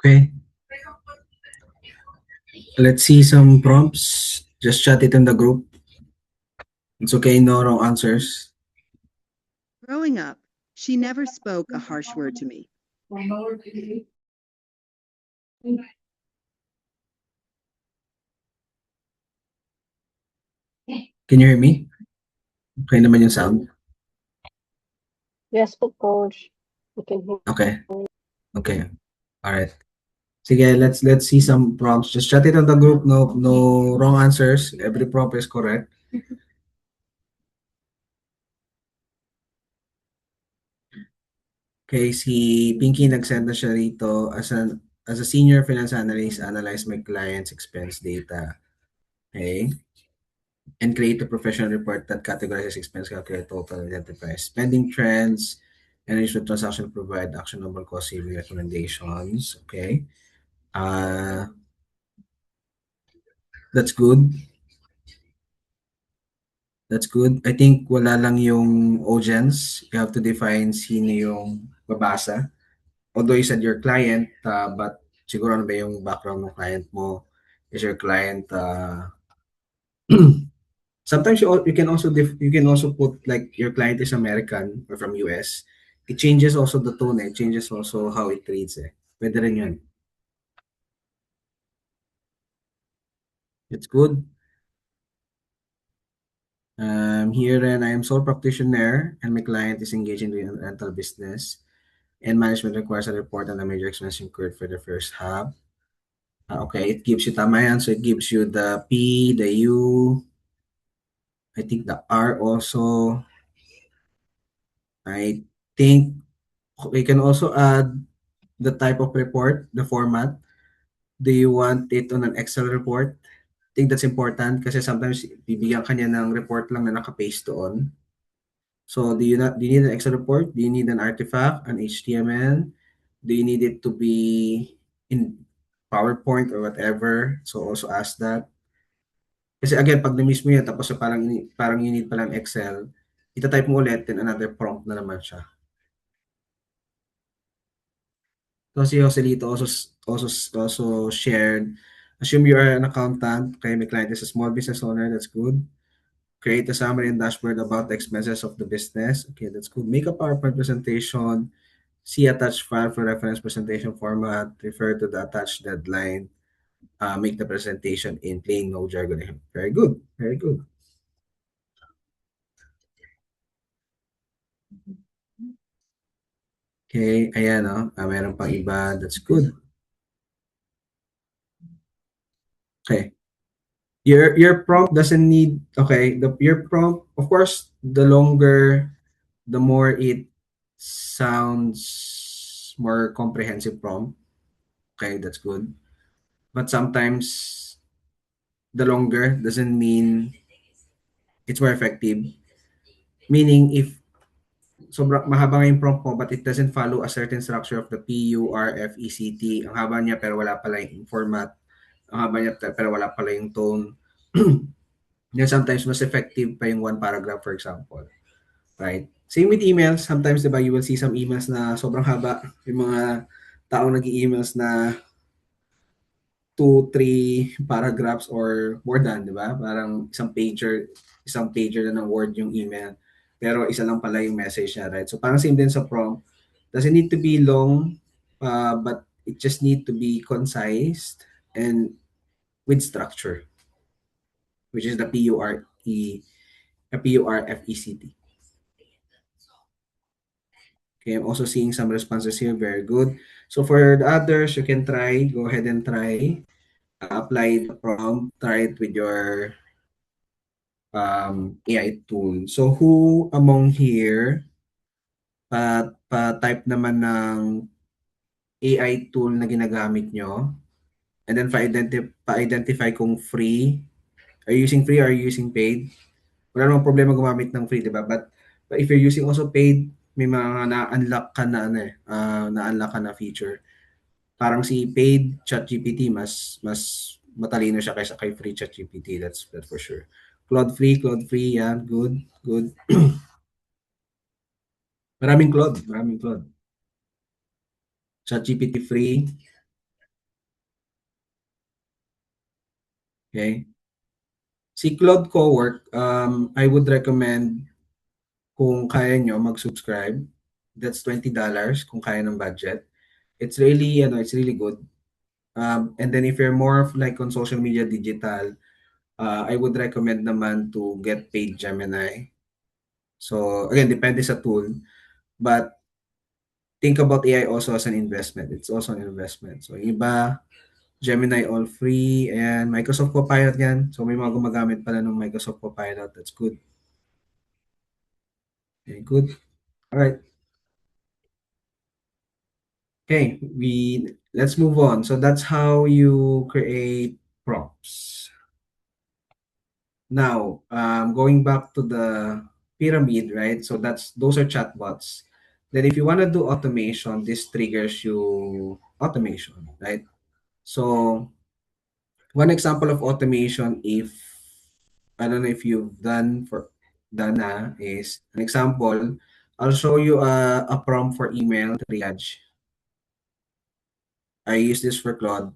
Okay. Let's see some prompts. Just chat it in the group. It's okay, no wrong answers. Growing up, she never spoke a harsh word to me. Can you hear me? Okay naman yung sound? Yes po, coach. We can hear. Okay. Okay. All right. Sige, let's see some prompts. Just chat it on the group. No wrong answers. Every prompt is correct. Okay, si Pinky nag-send na siya rito as a senior finance analyst, analyze my client's expense data. Okay. And create a professional report that categorizes expense, calculate total, identify spending trends, and ensure transaction provide actionable cost saving recommendations. Okay. That's good. That's good. I think wala lang yung audience. You have to define sino yung babasa. Although you said your client, but siguro ano ba yung background ng client mo? Is your client sometimes you can also you can also put like your client is American or from US. It changes also the tone. It changes also how it reads. Pwede rin yun. It's good. Here and I am sole practitioner and my client is engaged in the rental business and management requires a report on the major expense incurred for the first half. Okay, it gives you tama yan. So it gives you the P, the U, I think the R also. I think we can also add the type of report, the format. Do you want it on an Excel report? I think that's important kasi sometimes bibigyan ka niya ng report lang na naka-paste doon. So do you need an Excel report? Do you need an artifact, an HTML? Do you need it to be in PowerPoint or whatever? So also ask that. Kasi again, pag na-miss mo yan, tapos parang you need palang Excel, itatype mo ulit, then another prompt na naman siya. So si Joselito also shared, assume you are an accountant, okay, my client is a small business owner, that's good. Create a summary and dashboard about the expenses of the business. Okay, that's good. Make a PowerPoint presentation. See attached file for reference presentation format. Refer to the attached deadline. Make the presentation in plain, no jargon. Very good. Very good. Okay, ayan meron pang iba. That's good. Okay. Your prompt doesn't need, okay, your prompt, of course, the longer, the more it sounds more comprehensive prompt. Okay, that's good. But sometimes the longer doesn't mean it's more effective. Meaning if sobrang mahaba nga yung prompt mo but it doesn't follow a certain structure of the PURFECT, ang haba niya pero wala pala yung format, ang haba niya pero wala pala yung tone. Then sometimes mas effective pa yung one paragraph, for example. Right? Same with emails. Sometimes, diba, you will see some emails na sobrang haba. Yung mga taong nag-emails na 2, 3 paragraphs or more than, diba? Parang isang pager na ng Word yung email. Pero isa lang pala yung message niya, right? So parang same din sa prompt. Doesn't need to be long, but it just need to be concise and with structure, which is the PURFECT. Okay, I'm also seeing some responses here. Very good. So for the others, you can go ahead and try. Apply the prompt, try it with your AI tool. So who among here pa-type naman ng AI tool na ginagamit nyo? And then pa-identify kung free. Are you using free or are you using paid? Wala namang problema gumamit ng free, di ba? But if you're using also paid, may mga na-unlock ka na na-unlock ka na feature. Parang si paid ChatGPT mas matalino siya kaysa kay free ChatGPT. That's for sure. Claude free, yeah, good. Maraming Claude. ChatGPT free. Okay. Si Claude Cowork, I would recommend kung kaya nyo mag-subscribe. That's $20 kung kaya ng budget. It's really good. And then if you're more of like on social media, digital, I would recommend naman to get paid Gemini. So again, depende sa tool, but think about AI also as an investment. It's also an investment. So iba, Gemini all free, and Microsoft Copilot yan. So may mga gumagamit pala ng Microsoft Copilot. That's good. Okay, good. All right. Okay, let's move on. So that's how you create prompts. Now, going back to the pyramid, right? So those are chatbots. Then if you want to do automation, this triggers you automation, right? So one example of automation, if I don't know if you've done is an example. I'll show you a prompt for email triage. I use this for Claude.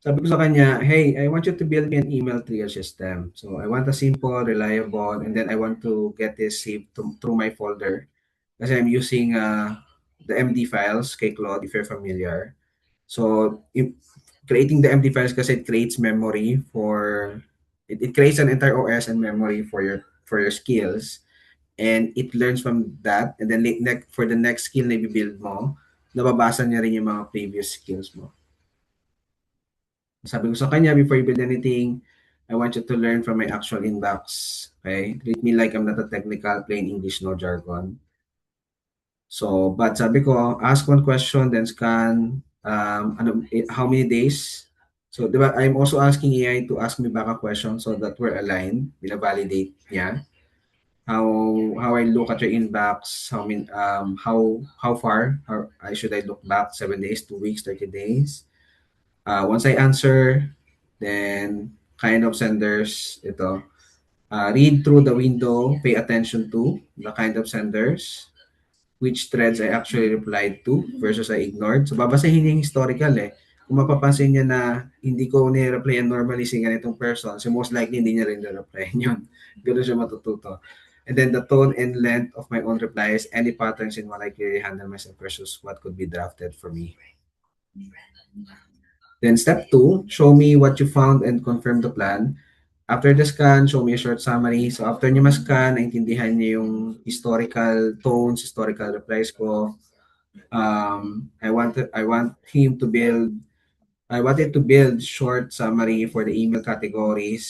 Sabi ko sa kanya, hey, I want you to build me an email triage system. So I want a simple, reliable, and then I want to get this saved through my folder. Kasi I'm using the MD files kay Claude, if you're familiar. So creating the MD files kasi it creates memory it creates an entire OS and memory for your skills. And it learns from that. And then for the next skill na i-build mo, nababasa niya rin yung mga previous skills mo. Sabi ko sa kanya, before you build anything, I want you to learn from my actual inbox. Okay? Treat me like I'm not a technical, plain English, no jargon. So, but sabi ko, ask one question, then scan how many days. So, di ba, I'm also asking AI to ask me back a question so that we're aligned. Bina-validate niya. How I look at your inbox, how far should I look back, 7 days, 2 weeks, 30 days. Once I answer, then kind of senders, read through the window, pay attention to the kind of senders, which threads I actually replied to versus I ignored. So babasahin niya yung historical eh. Kung mapapansin niya na hindi ko ni-replyan normally si ganitong person, so most likely hindi niya rin na-replyan yun. Ganun siya matututo. And then the tone and length of my own replies, any patterns in what I clearly handle myself versus what could be drafted for me. Then step 2, show me what you found and confirm the plan. After the scan, show me a short summary. So after niya ma-scan, naintindihan niya yung historical tones, historical replies ko. I wanted to build short summary for the email categories,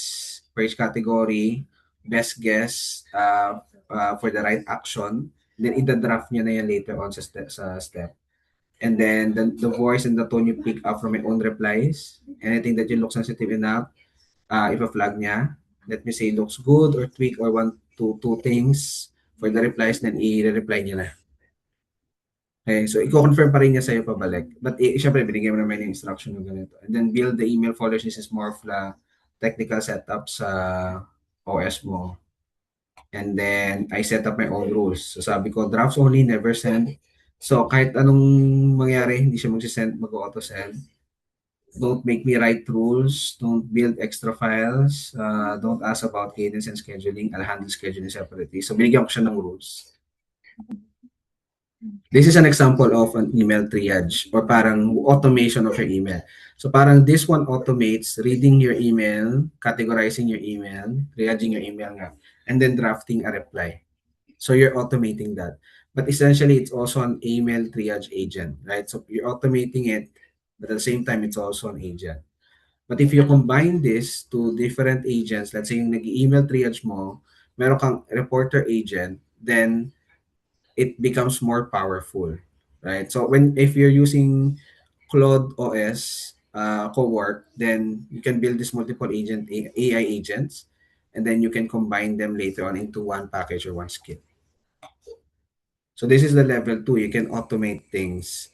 for each category, best guess for the right action. Then ida-draft niya na yan later on sa step. And then the voice and the tone you pick up from my own replies. Anything that you look sensitive enough, if a flag niya, let me say looks good or tweak or want two things for the replies, then i-reply niya na. Okay, so i-confirm pa rin niya sa'yo pabalik. But syempre, binigyan mo naman yung instruction ng ganito. And then build the email folders. This is more of the technical setup sa OS mo. And then I set up my own rules. So sabi ko, drafts only, never send. So kahit anong mangyari, hindi siya mag-auto-send. Don't make me write rules. Don't build extra files. Don't ask about cadence and scheduling. I'll handle scheduling separately. So binigyan ko siya ng rules. This is an example of an email triage or parang automation of your email. So parang this one automates reading your email, categorizing your email, triaging your email nga, and then drafting a reply. So you're automating that. But essentially, it's also an email triage agent, right? So you're automating it, but at the same time, it's also an agent. But if you combine this to different agents, let's say yung nag-email triage mo, meron kang reporter agent, then it becomes more powerful, right? So if you're using Claude OS Cowork, then you can build this multiple AI agents, and then you can combine them later on into one package or one skill. So this is the level 2. You can automate things.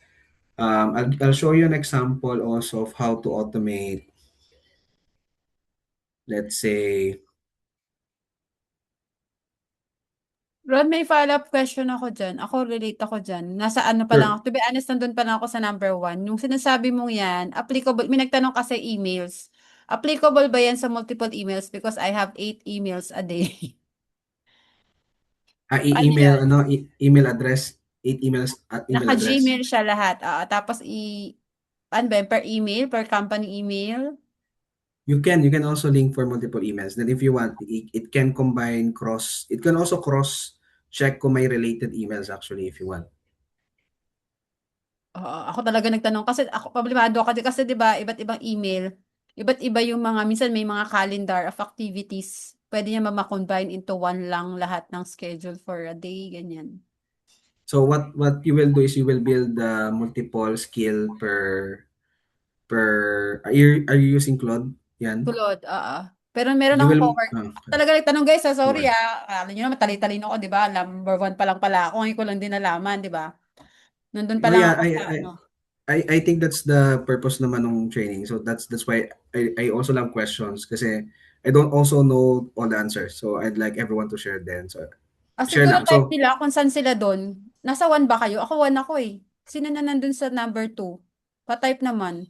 I'll show you an example also of how to automate, let's say, Ron, may follow-up question ako dyan. Relate ako dyan. Nasa ano pa lang ako. To be honest, nandun pa lang ako sa number 1. Yung sinasabi mong yan, applicable, may nagtanong kasi emails. Applicable ba yan sa multiple emails? Because I have 8 emails a day. email, email address, 8 emails at email address. Naka-Gmail siya lahat. Tapos ano ba, per email, per company email? You can also link for multiple emails. Then if you want, it can combine it can also cross check kung may related emails actually if you want. Oo, ako talaga nagtanong kasi ako problemado ako kasi 'di ba iba't ibang email, iba't iba yung mga minsan may mga calendar of activities. Pwede niya ma-combine into one lang lahat ng schedule for a day, ganyan. So what you will do is you will build the multiple skill per are you using Claude? Yan. Tulad, oo. Pero meron You akong will cowork okay. talaga nagtanong guys, sorry Okay. alam niyo naman talino ko 'di ba, number 1 pa lang pala ako, ngayon ko lang din nalaman 'di ba? Nandun pa Oh lang yeah, ako sa ano. I think that's the purpose naman ng training. So that's why I also love questions kasi I don't also know all the answers. So I'd like everyone to share then. So share Siguro lang. type So nila kung saan sila dun. Nasa 1 ba kayo? Ako 1 ako eh. Sino na nandun sa number 2? Pa-type naman.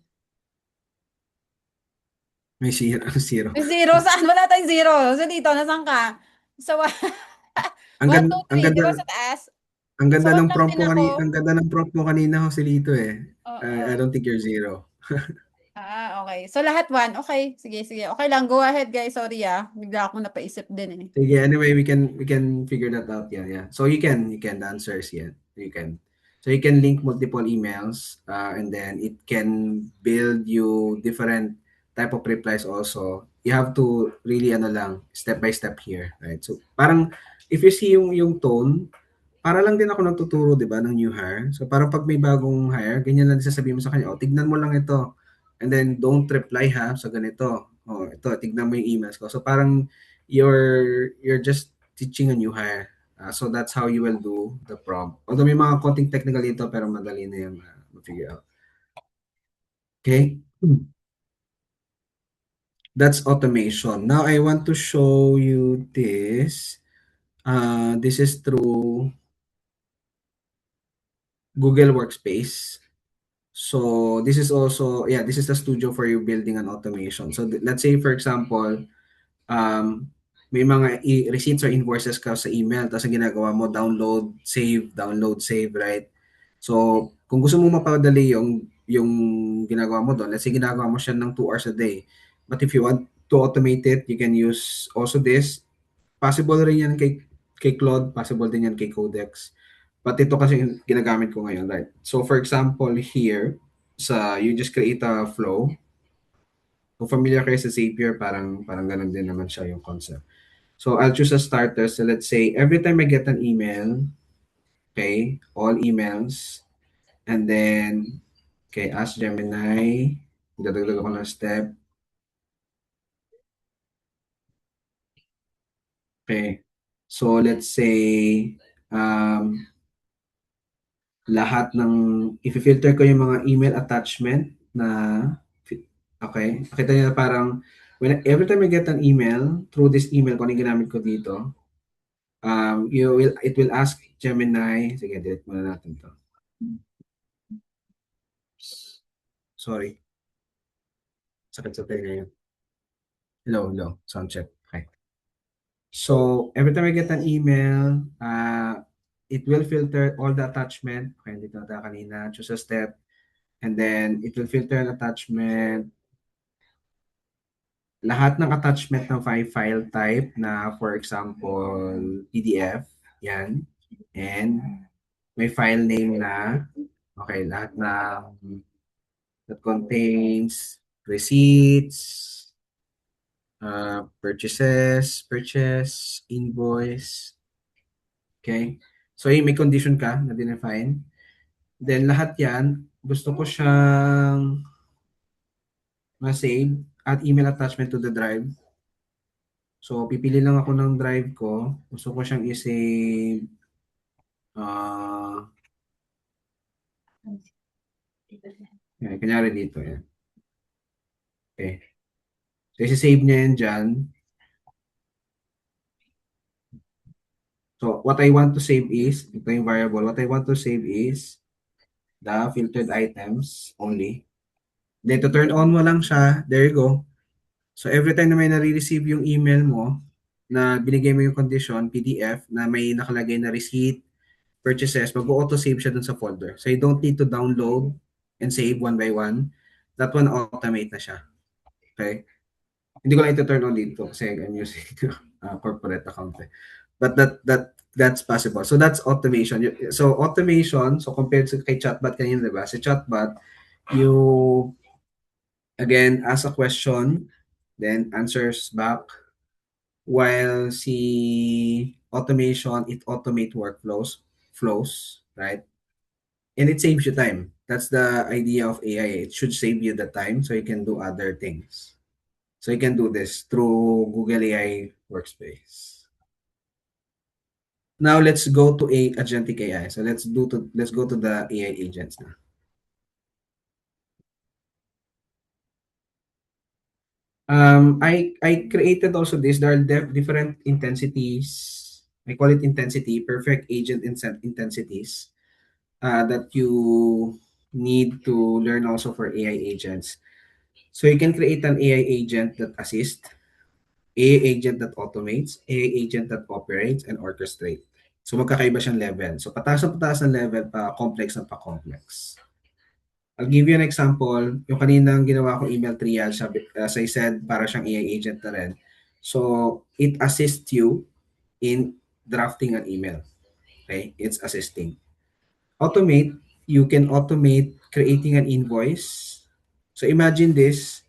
may zero, zero. May 0 saan? Wala tayong 0. So dito, nasaan ka? Sa 1, Ang 1, ganda, 2, ang 3, di ganda, ba sa taas? ang Sa ganda 1 ng lang prompt din mo ako. kanina, ang ganda ng prompt mo kanina, Joselito eh. I Oo. don't think you're zero. Okay. So lahat 1. Okay. Sige, sige. Okay lang. Go ahead guys. Sorry bigla akong napaisip din eh. Sige, anyway, we can figure that out. Yeah. So you can the answers, yeah. You can. So you can link multiple emails, and then it can build you different type of replies also. You have to really ano lang, step by step here, right? So parang if you see yung tone, para lang din ako nagtuturo, 'di ba, ng new hire. So parang pag may bagong hire, ganyan lang din sasabihin mo sa kanya, "Oh, tignan mo lang ito." And then don't reply ha sa ganito. Oh, ito, tignan mo yung emails ko. So parang you're just teaching a new hire. So that's how you will do the prompt. Although may mga konting technical dito pero madali na yung ma-figure out. Okay? That's automation. Now I want to show you this. This is through Google Workspace. So this is also, yeah, this is the studio for you building an automation. So let's say for example, um, may mga receipts or invoices ka sa email, tapos ang ginagawa mo, download, save, right? So, kung gusto mo mapadali yung ginagawa mo doon, let's say ginagawa mo siya ng 2 hours a day. But if you want to automate it, you can use also this. Possible rin yan kay Claude, possible din yan kay Codex. But ito kasi yung ginagamit ko ngayon, right? So, for example, here, you just create a flow. Kung familiar kayo sa Zapier, parang ganun din naman siya yung concept. So I'll choose a starter. So let's say every time I get an email, okay, all emails, and then, okay, ask Gemini, dadagdag ako ng step. Okay, so let's say, lahat ng, i-filter ko yung mga email attachment na, okay, nakita niyo na parang, every time I get an email, through this email, kung ano yung ginamit ko dito, it will ask Gemini, sige, delete muna natin to. Sorry. Sakit sa tayo ngayon. Hello, sound check. Okay. So, every time I get an email, it will filter all the attachment. Okay, dito na tayo kanina. Choose a step. And then, it will filter an attachment. Lahat ng attachment ng file type na, for example, PDF. Yan. And may file name na, okay, lahat na that contains receipts, purchase, invoice. Okay? So, may condition ka na dinefine. Then, lahat yan, gusto ko siyang ma-save at email attachment to the drive. So, pipili lang ako ng drive ko. Gusto ko siyang i-save kanyari dito. Yan. Okay. So, isi-save niya yan dyan. So, what I want to save is, ito yung variable, what I want to save is the filtered items only. Then, to turn on mo lang siya, there you go. So, every time na may nare-receive yung email mo, na binigay mo yung condition, PDF, na may nakalagay na receipt, purchases, mag-auto-save siya dun sa folder. So, you don't need to download and save one by one. That one, automate na siya. Okay? Hindi ko lang ito turn on dito kasi I'm using corporate account. But that's possible. So that's automation. So automation, so compared to kay chatbot kanina, di ba? Sa chatbot, you again ask a question, then answers back. While si automation, it automate flows, right? And it saves you time. That's the idea of AI. It should save you the time so you can do other things. So you can do this through Google AI Workspace. Now let's go to agentic AI. So let's go to the AI agents now. I created also this. There are different intensities. I call it intensity, perfect agent intensities that you need to learn also for AI agents. So you can create an AI agent that assists, AI agent that automates, AI agent that operates and orchestrates. So magkakaiba siyang level. So pataas ng level, pa complex ng pa complex. I'll give you an example. Yung kaninang ginawa ko email triage, as I said, para siyang AI agent na rin. So it assists you in drafting an email. Okay? It's assisting. Automate, you can automate creating an invoice. So imagine this,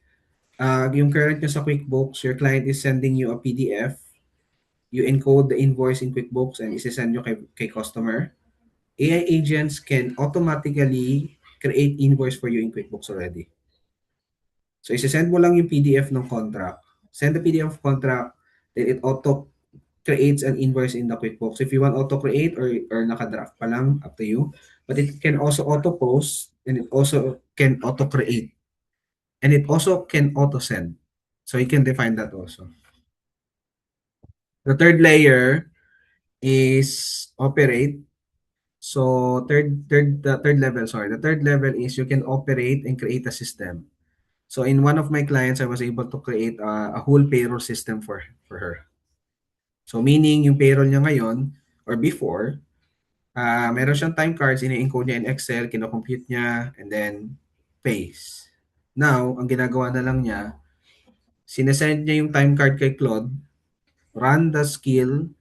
yung current nyo sa QuickBooks, your client is sending you a PDF, you encode the invoice in QuickBooks and isesend nyo kay customer. AI agents can automatically create invoice for you in QuickBooks already. So isesend mo lang yung PDF ng contract, send the PDF of contract, then it auto creates an invoice in the QuickBooks. If you want auto create or naka-draft pa lang, up to you. But it can also auto post and it also can auto create. And it also can auto send. So you can define that also. The third layer is operate. So the third level, sorry. The third level is you can operate and create a system. So in one of my clients, I was able to create a whole payroll system for her. So meaning yung payroll niya ngayon or before, meron siyang time cards, ini-encode niya in Excel, kino-compute niya, and then pays. Now, ang ginagawa na lang niya, sinesend niya yung time card kay Claude, run the skill,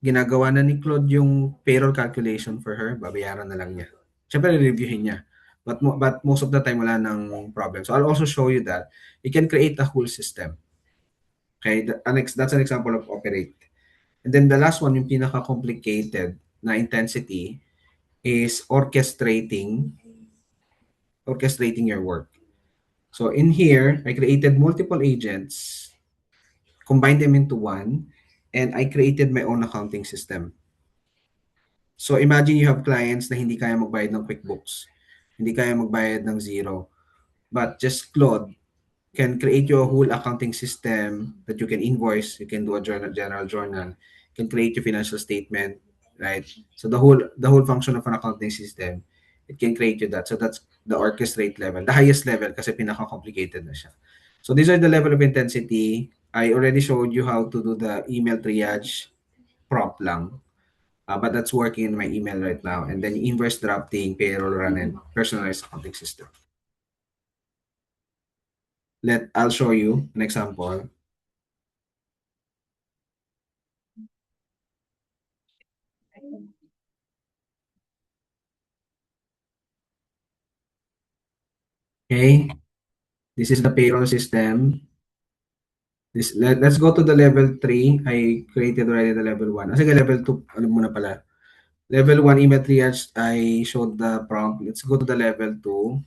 ginagawa na ni Claude yung payroll calculation for her, babayaran na lang niya. Siyempre, reviewin niya. But most of the time, wala nang problem. So I'll also show you that you can create a whole system. Okay, that's an example of operate. And then the last one, yung pinaka-complicated na intensity is orchestrating your work. So in here, I created multiple agents, combined them into one, and I created my own accounting system. So imagine you have clients na hindi kaya magbayad ng QuickBooks, hindi kaya magbayad ng Xero, but just Claude can create your whole accounting system that you can invoice, you can do a general journal, can create your financial statement, right? So the whole function of an accounting system, it can create you that. So that's the orchestrate level, the highest level kasi pinaka-complicated na siya. So these are the level of intensity. I already showed you how to do the email triage prompt lang. But that's working in my email right now. And then invoice drafting, payroll run, and personalized accounting system. I'll show you an example. Okay, this is the payroll system. Let's go to the level 3. I created already the level 1. Kasi level 2, ano muna pala. Level 1 email triage, I showed the prompt. Let's go to the level 2.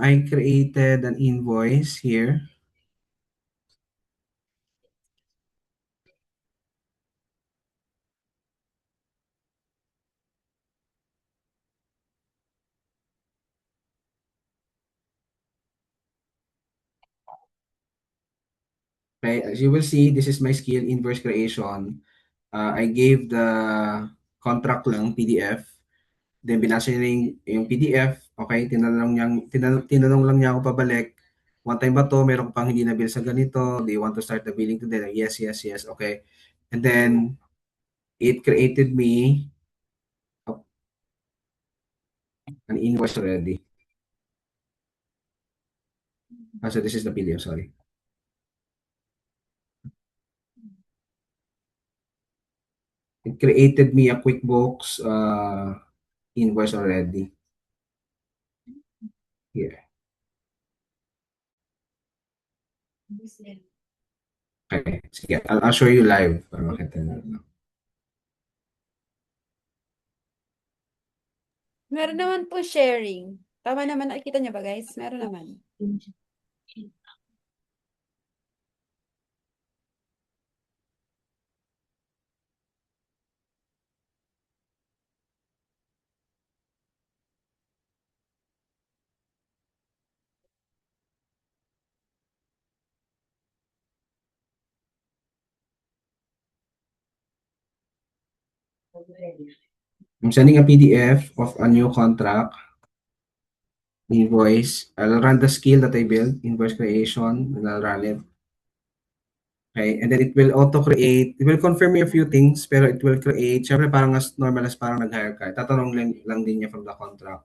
I created an invoice here. Okay, as you will see, this is my skill, invoice creation. I gave the contract lang, PDF. Then binasa niya yung PDF. Okay, tinanong lang niya ako pabalik. One time ba to? Meron ko pang hindi na bill sa ganito. Do you want to start the billing today? Yes, yes, yes. Okay. And then, it created me an invoice already. So this is the PDF, sorry. it created me a QuickBooks invoice already. Here. Okay, sige. I'll show you live para makita nyo. Meron naman po sharing. Tama naman, nakikita niyo ba guys? Meron naman. I'm sending a PDF of a new contract, invoice. I'll run the skill that I built, invoice creation, and I'll run it. Okay, and then it will auto-create. It will confirm me a few things, pero it will create. Syempre, parang as normal as parang nag-hire ka. Tatanong lang din niya from the contract.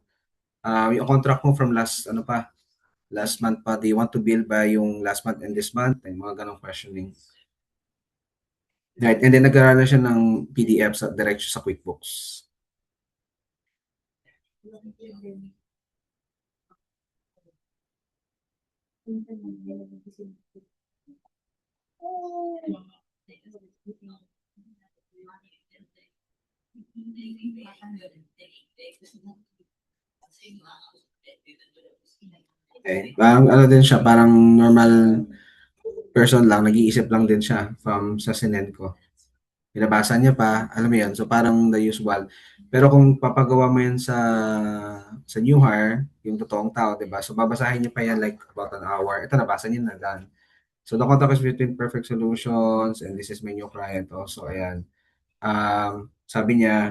Yung contract mo from last month pa, do you want to bill by yung last month and this month? And mga ganong questioning. Right, and then nag-run na siya ng PDF sa diretso sa QuickBooks. Okay, parang ano din siya, parang normal person lang, nag-iisip lang din siya from sa sinend ko. Binabasa niya pa, alam mo yun, so parang the usual. Pero kung papagawa mo yan sa new hire, yung totoong tao, diba? So babasahin niya pa yan like about an hour. Ito, nabasa niya na done. So the contract is between Perfect Solutions and this is my new client also. Ayan. Sabi niya,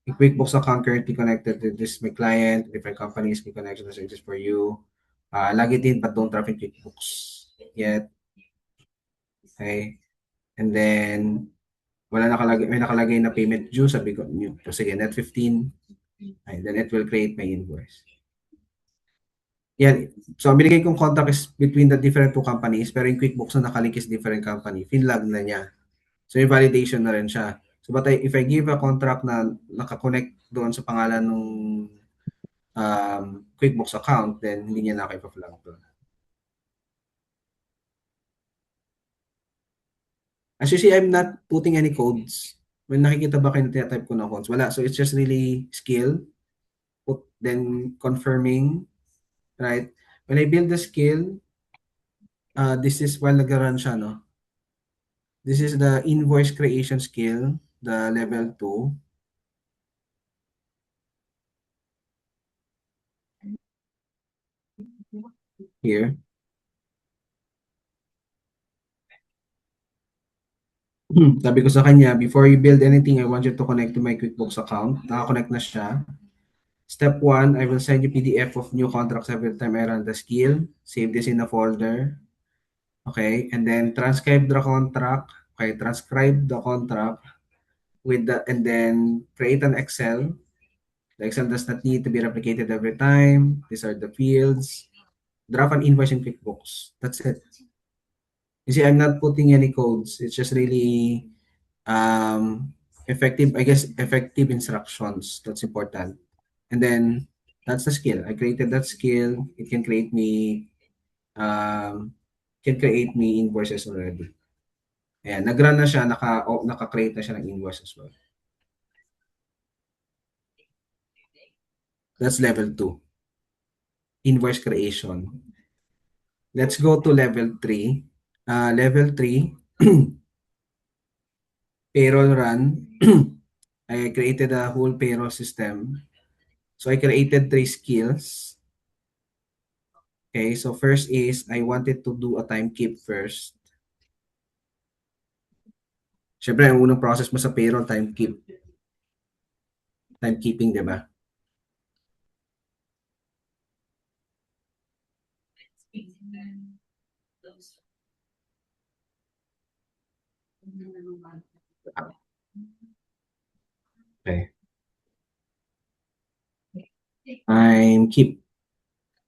yung QuickBooks account currently connected to this my client, different companies can connection to services for you. Log it in but don't traffic QuickBooks yet. Okay. And then, may nakalagay na payment due, sabi ko, so sige, net 15. Okay, then it will create my invoice. Yan. So, ang binigay kong contract is between the different two companies, pero yung QuickBooks na nakalink is different company. Finlog na niya. So, yung validation na rin siya. So, but if I give a contract na nakakonect doon sa pangalan ng QuickBooks account, then hindi niya naka-flag doon. As you see, I'm not putting any codes. When nakikita ba kayo na type ko na codes? Wala. So, it's just really skill. Then confirming, right? When I build the skill, this is while nag-run siya, no? This is the invoice creation skill, the level 2. Here. Sabi ko sa kanya, before you build anything, I want you to connect to my QuickBooks account. Naka-connect na siya. Step 1, I will send you PDF of new contracts every time I run the skill. Save this in a folder. Okay, and then transcribe the contract. Okay, transcribe the contract and then create an Excel. The Excel does not need to be replicated every time. These are the fields. Draft an invoice in QuickBooks. That's it. You see, I'm not putting any codes. It's just really effective instructions. That's important. And then that's the skill. I created that skill. It can create me invoices already. Ayan, nag-run na siya, naka-create na siya ng invoice as well. That's level 2. Invoice creation. Let's go to level 3. Level 3, payroll run. I created a whole payroll system. So I created 3 skills. Okay, so first is I wanted to do a time keep first. Siyempre, ang unang process mo sa payroll, time keeping, di ba? Okay. Time keep.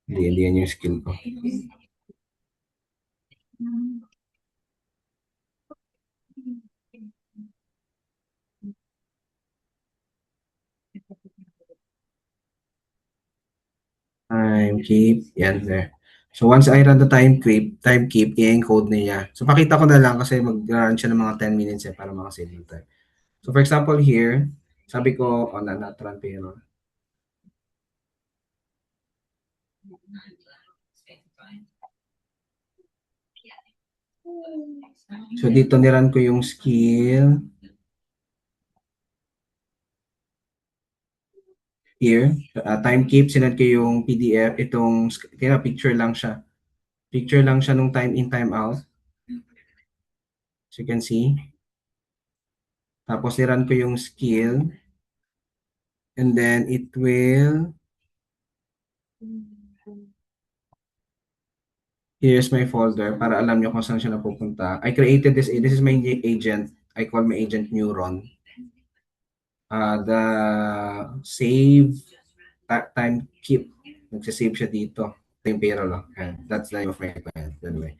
Hindi yan yung skill ko. keep, yan there. So once I run the time keep, i-encode niya. So pakita ko na lang kasi mag-run siya ng mga 10 minutes para makasave yung time. So for example here, sabi ko, not run payroll. So dito niran ko yung skill. Here, time keep, sinad ko yung PDF, itong picture lang siya. Picture lang siya nung time in, time out. So you can see. Tapos niran ko yung skill. And then it will, here's my folder para alam nyo kung saan siya napupunta. I created this is my agent. I call my agent Neuron. The save time keep, nagsisave siya dito. Ito yung payroll. That's the name of my client. Anyway.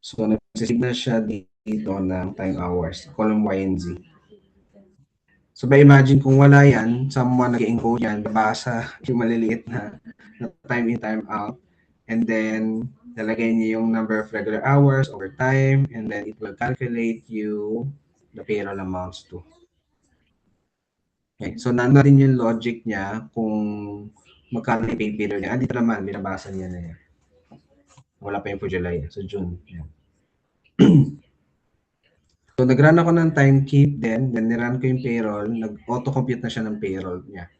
So, nagsisave na siya dito ng time hours. Column Y and Z. So, by imagine kung wala yan, someone nag-encode yan, babasa yung maliliit na time in, time out. And then, lalagay niya yung number of regular hours, overtime, and then it will calculate you the payroll amounts to. Okay, so nandun yung logic niya kung magkano yung pay period niya. Dito naman, binabasa niya na yan. Wala pa yung for July. So, June. Yan. So, nag-run ako ng time keep then nirun ko yung payroll, nag-auto-compute na siya ng payroll niya.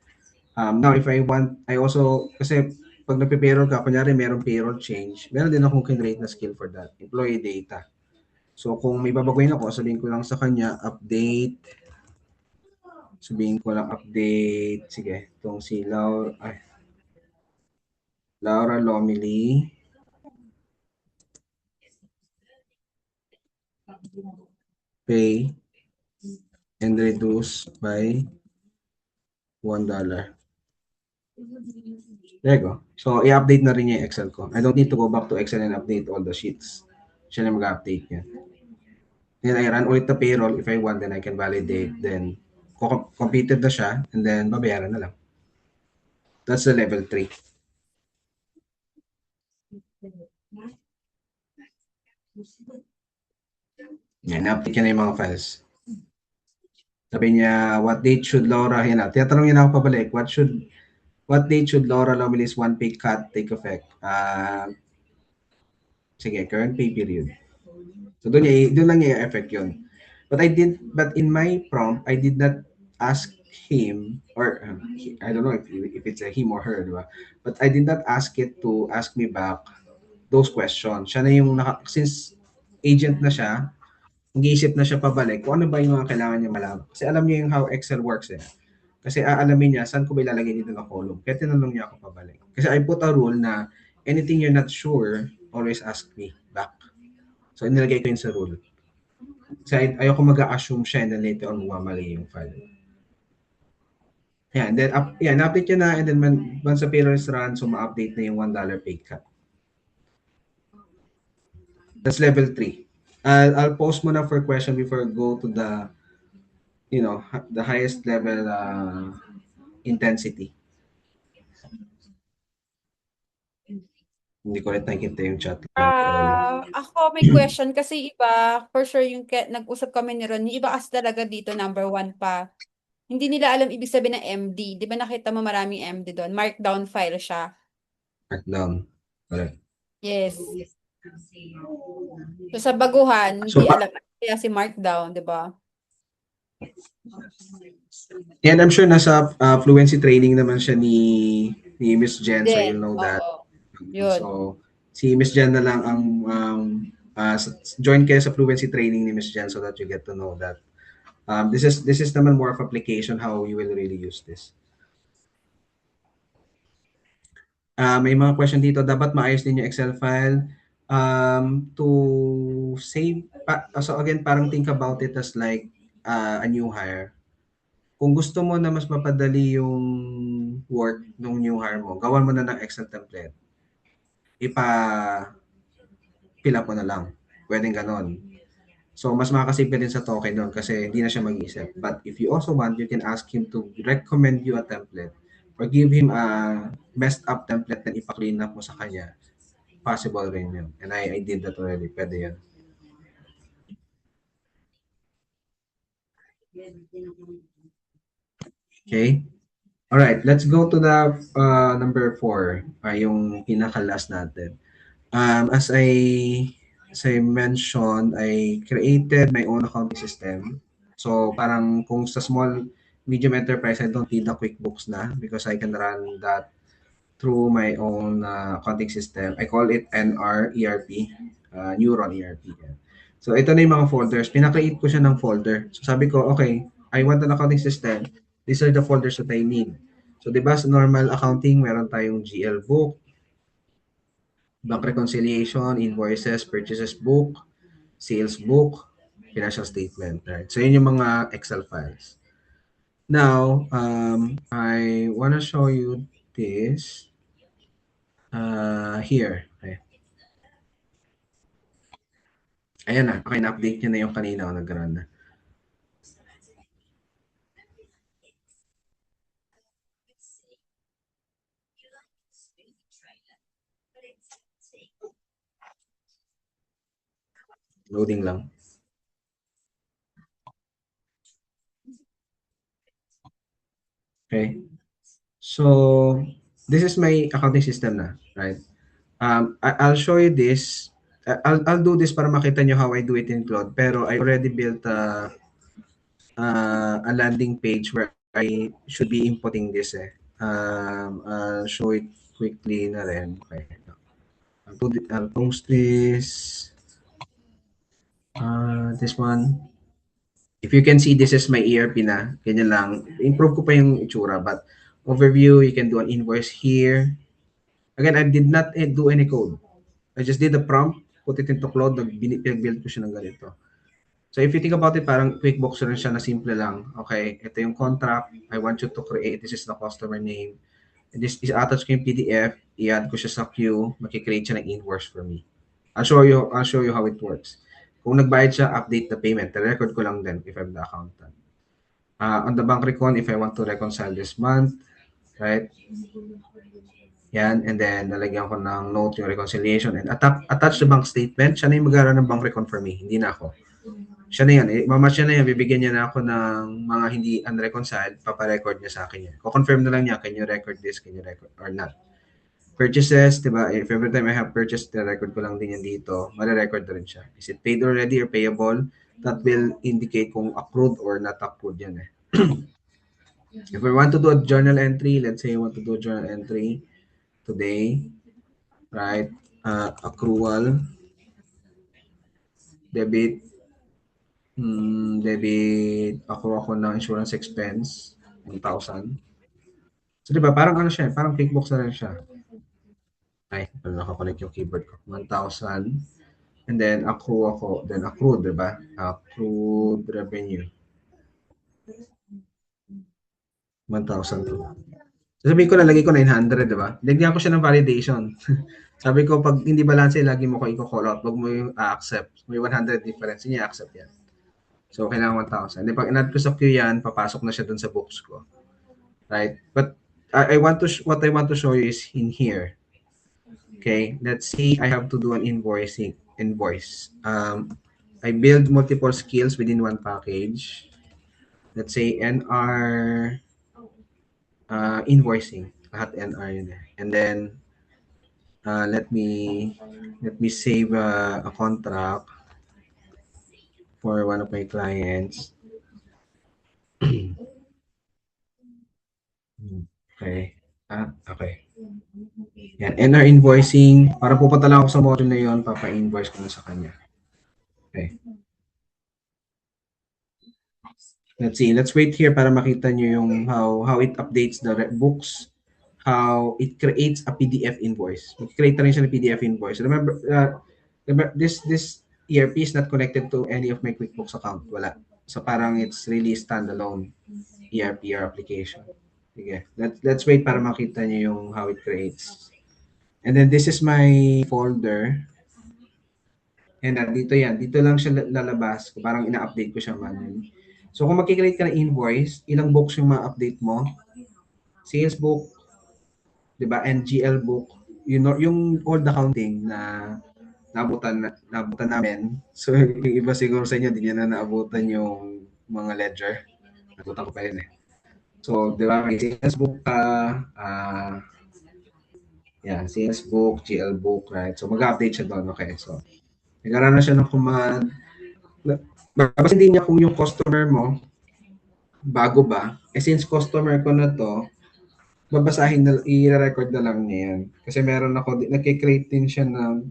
Now, if I want, I also, kasi pag nagpe-payroll ka, kunyari merong payroll change, meron din akong generate na skill for that, employee data. So, kung may babaguhin ako, sabihin ko lang sa kanya, update, sige, itong si Laura Lomili, pay and reduce by $1. There you go. So, i-update na rin niya yung Excel ko. I don't need to go back to Excel and update all the sheets. Siya na mag-update niya. Then, I run ulit the payroll. If I want, then I can validate. Then, completed na siya. And then, babayaran na lang. That's the level 3. Yan, update niya na yung mga files. Sabi niya, what date should Laura, tinatanong niya na ako pabalik, what date should Laura Lomili's one pay cut take effect? Sige, current pay period. So doon lang niya i-effect yun. But in my prompt, I did not ask him, or I don't know if it's a him or her, diba? But I did not ask it to ask me back those questions. Siya na yung, since agent na siya, nag-iisip na siya pabalik kung ano ba yung mga kailangan niya malaman. Kasi alam niya yung how Excel works eh. Kasi aalamin niya saan ko ba ilalagay dito na column. Kaya tinanong niya ako pabalik. Kasi I put a rule na anything you're not sure, always ask me back. So inilagay ko yun sa rule. Kasi ayoko mag-assume siya and then later on mamali yung file. Yeah, and then na-update niya na and then once the payroll is run, so ma-update na yung $1 pay cut. That's level 3. I'll pause muna for question before I go to the highest level intensity. Hindi ko rin nakikita yung chat. Ako may question kasi iba, for sure yung nag-usap kami ni Ron, yung iba kasi talaga dito number 1 pa. Hindi nila alam ibig sabihin ng MD. Di ba nakita mo maraming MD doon? Markdown file siya. Markdown. Correct. Yes. So sa baguhan, hindi alam kaya si Markdown, di ba? And I'm sure nasa fluency training naman siya ni Miss Jen, so you'll know that. Yun. So si Miss Jen na lang ang join kayo sa fluency training ni Miss Jen so that you get to know that. This is naman more of application how you will really use this. May mga question dito, dapat maayos din yung Excel file to save. So again, parang think about it as like a new hire. Kung gusto mo na mas mapadali yung work ng new hire mo, gawan mo na ng Excel template. Fill up mo na lang. Pwedeng ganon. So, mas makakasave ka din sa token doon kasi hindi na siya mag-iisip. But if you also want, you can ask him to recommend you a template or give him a messed up template na ipa-clean up mo sa kanya. Possible rin yun. And I did that already. Pwede yun. Okay? Alright, let's go to the number 4. Yung pinaka-last natin. As I mentioned, I created my own accounting system. So parang kung sa small, medium enterprise, I don't need the QuickBooks na because I can run that through my own accounting system. I call it NR ERP, Neuron ERP. So ito na yung mga folders. Pinakreate ko siya ng folder. So sabi ko, okay, I want an accounting system. These are the folders that I need. So di ba sa normal accounting, meron tayong GL book, bank reconciliation, invoices, purchases book, sales book, financial statement, right? So yun yung mga Excel files. Now, I want to show you this here. Okay. Ayan na. Okay, na-update nyo na yung kanina o nag-run na. Loading lang. Okay. So, this is my accounting system na, right? I'll show you this. I'll do this para makita nyo how I do it in Claude. Pero I already built a landing page where I should be inputting this. I'll show it quickly na rin. Okay. I'll post this. This one. If you can see, this is my ERP na. Ganyan lang. Improve ko pa yung itsura. But overview, you can do an invoice here. Again, I did not do any code. I just did a prompt, put it into Claude, nag-build ko siya ng ganito. So if you think about it, parang QuickBooks rin siya na simple lang. Okay, ito yung contract. I want you to create. This is the customer name. And this is attach ko yung PDF. I-add ko siya sa queue. Makikreate siya ng invoice for me. I'll show you how it works. Kung nagbayad siya, update the payment. The-record ko lang din if I'm the accountant. On the bank recon, if I want to reconcile this month, right? Yan, and then nalagyan ko ng note yung reconciliation and attach the bank statement. Siya na yung mag-aaral ng bank recon for me, hindi na ako. Siya na yan. Siya na yan, bibigyan niya na ako ng mga hindi unreconciled, paparecord niya sa akin yan. Ko-confirm na lang niya, can you record this, can you record or not. Purchases, diba? If every time I have purchased, record ko lang din yan dito. Mare-record na rin siya. Is it paid already or payable? That will indicate kung accrued or not accrued yan eh. If we want to do a journal entry, let's say I want to do a journal entry today, right? Accrual, debit, accrue ako ng insurance expense, 1,000. So diba, parang ano siya, parang QuickBooks na rin siya. Ay, nakakonect yung keyboard ko. 1,000. And then, accrue ako. Then, accrued, diba? Accrued revenue. 1,000 to. So, sabihin ko, nalagay ko 900, diba? Lagyan ko siya ng validation. Sabi ko, pag hindi balance, lagi mo ko i-call out. Huwag mo yung accept. May 100 difference. Hindi accept yan. So, kailangan 1,000. Then, pag in-add ko sa queue yan, papasok na siya dun sa books ko. Right? But, what I want to show you is in here. Okay, let's see. I have to do an invoice. I build multiple skills within one package. Let's say NR invoicing. Lahat NR yun eh. And then let me save a contract for one of my clients. Okay. Okay. Yan, NR invoicing. Para pupunta lang ako sa module na yun, papa-invoice ko na sa kanya. Okay. Let's see. Let's wait here para makita nyo yung how it updates the books, how it creates a PDF invoice. Mag-create rin siya ng PDF invoice. Remember, this ERP is not connected to any of my QuickBooks account. Wala. So parang it's really standalone ERP or application. Sige. Let's wait para makita nyo yung how it creates. And then this is my folder. And dito yan, dito lang siya lalabas. Parang ina-update ko siya manually. So kung magkikreate ka ng invoice, ilang books yung ma-update mo? Sales book, di ba? And GL book. You know, yung all the counting na naabutan namin. So yung iba siguro sa inyo, di niya na naabutan yung mga ledger. Naabutan ko pa yun eh. So, di ba, may sales book ka, yan, sales book, GL book, right? So, mag-update siya doon, okay? So, nagkaroon na siya ng command. Babasin din niya kung yung customer mo, bago ba, since customer ko na to, babasahin na, i-record na lang niya yan. Kasi meron ako, nagkikreate din siya ng,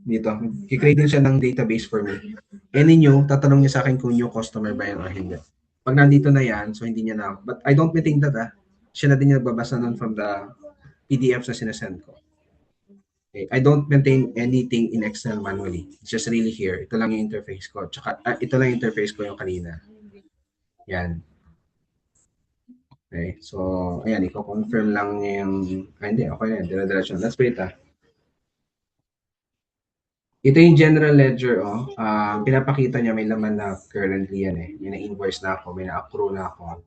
dito, kikreate din siya ng database for me. And ninyo, tatanong niya sa akin kung yung customer ba yan o hindi. Pag nandito na yan, so hindi niya na, but I don't think that, siya na din niya babasa nun from the PDF na sinasend ko. Okay. I don't maintain anything in Excel manually. It's just really here. Ito lang yung interface ko. Tsaka, ito lang yung interface ko yung kanina. Yan. Okay. So, ayan. Iko-confirm lang yung... hindi. Okay na yan. Dire-diretso. Let's wait Ito yung general ledger. Pinapakita niya may laman na currently yan eh. May na-invoice na ako. May na-accrue na ako.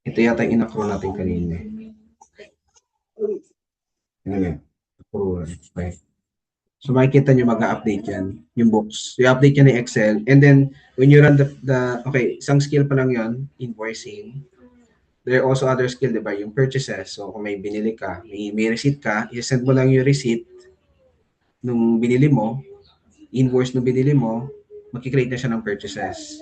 Ito yata yung in-accrue natin kanina. Anyway. Accrue. Okay. So makikita nyo mag-update yan, yung books. So i-update yan ng Excel. And then, when you run okay, isang skill pa lang yan, invoicing. There are also other skill, di ba? Yung purchases. So kung may binili ka, may receipt ka, i-send mo lang yung receipt nung binili mo, invoice nung binili mo, makikreate na siya ng purchases.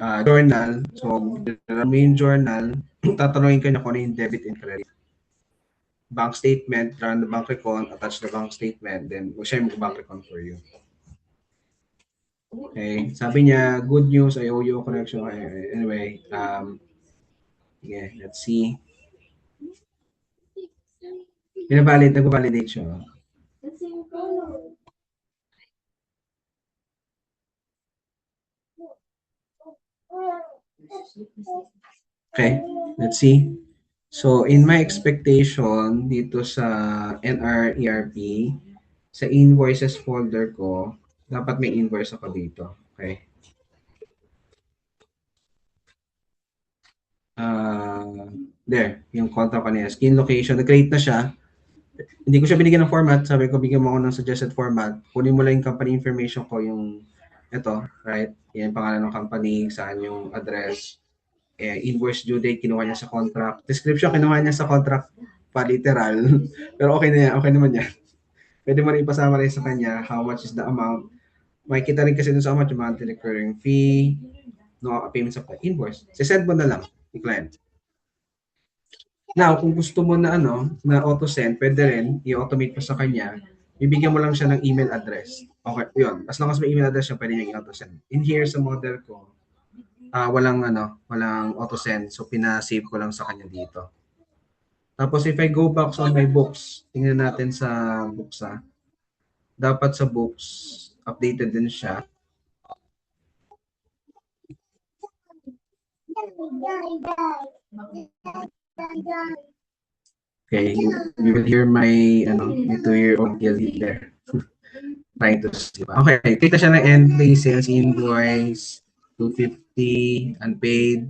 Journal. So, run mo yung journal, tatanungin ka niya kung ano yung debit and credit. Bank statement, run the bank recon, attach the bank statement, then we'll share bank recon for you. Okay, sabi niya, good news, I owe you a connection. Okay. Anyway, yeah, let's see. Nag-validate siya. Okay, let's see. So, in my expectation, dito sa NR ERP, sa invoices folder ko, dapat may invoice ako dito. Okay. There, yung contract kanina. Skin location, nag-create na siya. Hindi ko siya binigyan ng format. Sabi ko, bigyan mo ako ng suggested format. Kunin mo lang yung company information ko, yung ito, right? Yan yung pangalan ng company, saan yung address, invoice due date, kinuha niya sa contract. Description, kinuha niya sa contract pa literal. Pero okay na yan, okay naman yan. Pwede mo rin ipasama rin sa kanya how much is the amount. Makikita rin kasi dun sa amount yung monthly recurring fee, no payments of the invoice. Send mo na lang, yung client. Now, kung gusto mo na na auto-send, pwede rin i-automate mo sa kanya. Bibigyan mo lang siya ng email address. Okay, yun. As long as may email address siya, pwede niya i-auto-send. In here sa model ko, walang auto-send. So, pina-save ko lang sa kanya dito. Tapos, if I go back on my books, tingnan natin sa books Dapat sa books, updated din siya. Okay, you will hear my 2-year-old guilty there. Trying to see. Okay, kita siya ng entry, sales invoice, 250, unpaid.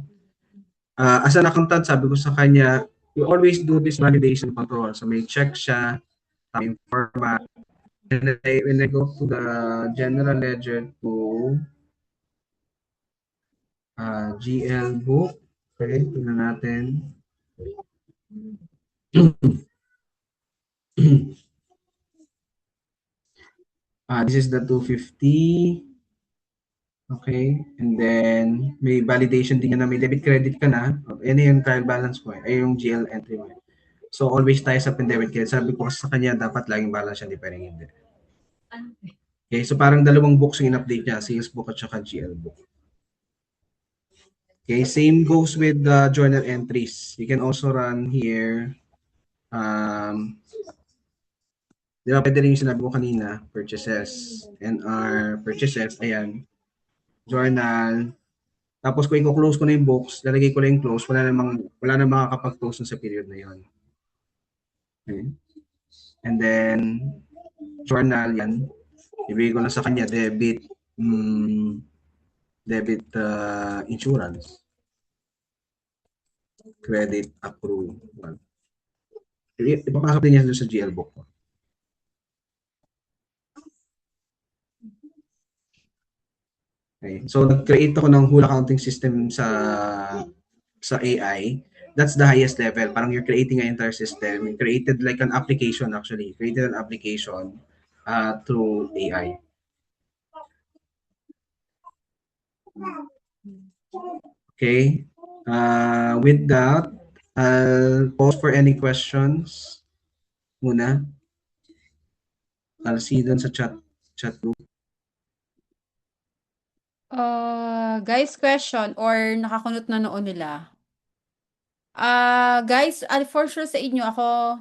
As an accountant, sabi ko sa kanya, you always do this validation control. So may check siya, tamang format. And when I go to the general ledger to GL book, okay, tingnan natin. This is the 250. Okay, and then may validation din na may debit credit ka na. Yan yung trial balance mo ay yung GL entry mo. So always ties up in debit credit. Sabi ko sa kanya dapat laging balance siya, di pwedeng hindi. Okay, so parang dalawang books yung in-update niya, sales book at saka GL book. Okay, same goes with the journal entries. You can also run here. Di ba pwede rin yung sinabi ko kanina, purchases, NR, purchases, ayan. Journal, Tapos kung i-close ko na yung books, lalagay ko lang yung close, wala na makakapag-close sa period na yon. Okay. And then, journal, yan. Ibigay ko na sa kanya, debit, insurance, credit, approve. Ipapasok din yan doon sa GL book ko. Okay. So, nag-create ako ng whole accounting system sa AI. That's the highest level. Parang you're creating an entire system. You created like an application actually. Created an application through AI. Okay. With that, I'll pause for any questions muna. I'll see dun sa chat room. Guys, question or nakakunot na noon nila. Guys, for sure sa inyo ako,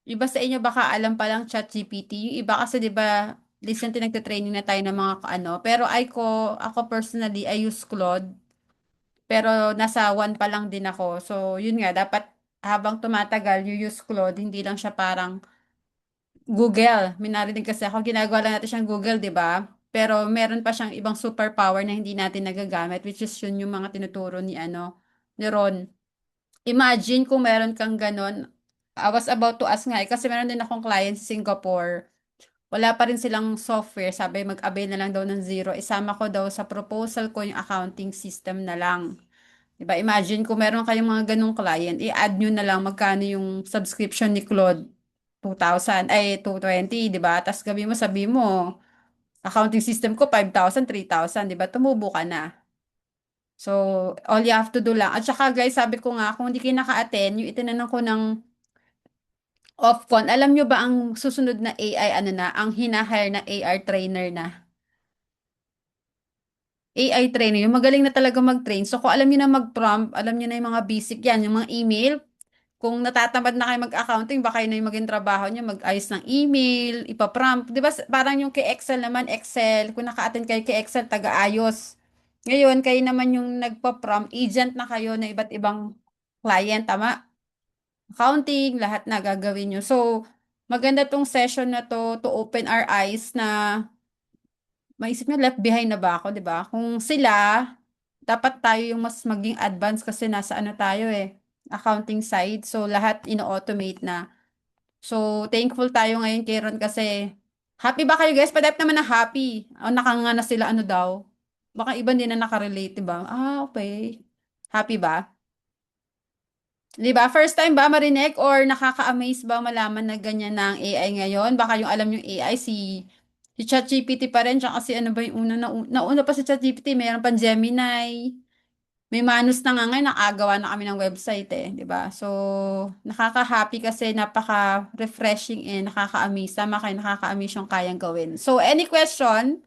iba sa inyo baka alam pa lang ChatGPT. Yung iba kasi 'di ba, recently nagte-training na tayo ng mga ano, pero ako personally I use Claude. Pero nasa 1 pa lang din ako. So, yun nga dapat habang tumatagal you use Claude, hindi lang siya parang Google. May narinig kasi ako, ginagawa lang natin siyang Google, 'di ba? Pero meron pa siyang ibang superpower na hindi natin nagagamit, which is yun yung mga tinuturo ni Ron. Imagine kung meron kang ganon. I was about to ask nga, kasi meron din akong client sa Singapore. Wala pa rin silang software. Sabi, mag-avail na lang daw ng Xero. Isama ko daw sa proposal ko yung accounting system na lang. Diba? Imagine kung meron kayong mga ganong client, i-add nyo na lang magkano yung subscription ni Claude. 2,000, 220, di ba? Tapos sabi mo, accounting system ko 5,000, 3,000, di ba? Tumubo ka na. So, all you have to do lang. At saka guys, sabi ko nga, kung hindi kayo naka-attend, yung itinanong ko ng Ofcon, alam nyo ba ang susunod na AI, ang hinahire na AR trainer na? AI trainer, yung magaling na talaga mag-train. So, kung alam nyo na mag-prompt, alam nyo na yung mga basic yan, yung mga email. Kung natatamad na kayo mag-accounting, baka yun na yung maging trabaho nyo, mag-ayos ng email, ipa-prompt. Di ba, parang yung kay Excel naman, Excel, kung naka-attend kayo kay Excel, taga-ayos. Ngayon, kayo naman yung nagpa-prompt, agent na kayo na iba't ibang client, tama? Accounting, lahat na gagawin nyo. So, maganda tong session na to open our eyes na maisip nyo, left behind na ba ako, di ba? Kung sila, dapat tayo yung mas maging advanced kasi nasa ano tayo accounting side. So, lahat ino-automate na. So, thankful tayo ngayon kay Ron kasi happy ba kayo guys? Padayap naman na happy. Nakanga na sila ano daw. Baka iba din na nakarelate, di ba? Okay. Happy ba? Di ba? First time ba marinig or nakaka-amaze ba malaman na ganyan na ang AI ngayon? Baka yung alam yung AI si ChatGPT pa rin. Tsaka kasi ano ba yung nauna pa si ChatGPT, mayroon pang Gemini. May Manus na nga ngayon, nakagawa na kami ng website di ba? So, nakaka-happy kasi napaka-refreshing nakaka-amaze. Tama kayo, nakaka-amaze yung kayang gawin. So, any question?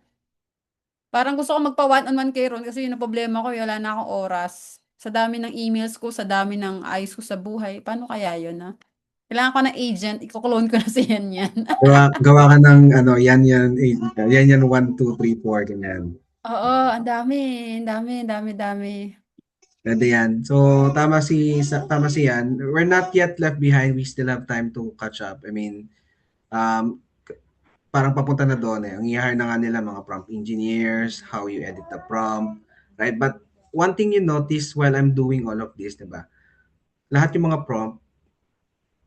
Parang gusto ko magpa one-on-one kay Ron kasi yun ang problema ko, wala na akong oras. Sa dami ng emails ko, sa dami ng ayos ko sa buhay, paano kaya yun Kailangan ko ng agent, i-clone ko na si yan. Gawa ka ng yan 1, 2, 3, 4, ganyan. Oo, ang dami. Pwede yan. So, tama si Yan. We're not yet left behind. We still have time to catch up. I mean, parang papunta na doon Ang i-hire na nga nila mga prompt engineers, how you edit the prompt, right? But one thing you notice while I'm doing all of this, diba? Lahat yung mga prompt,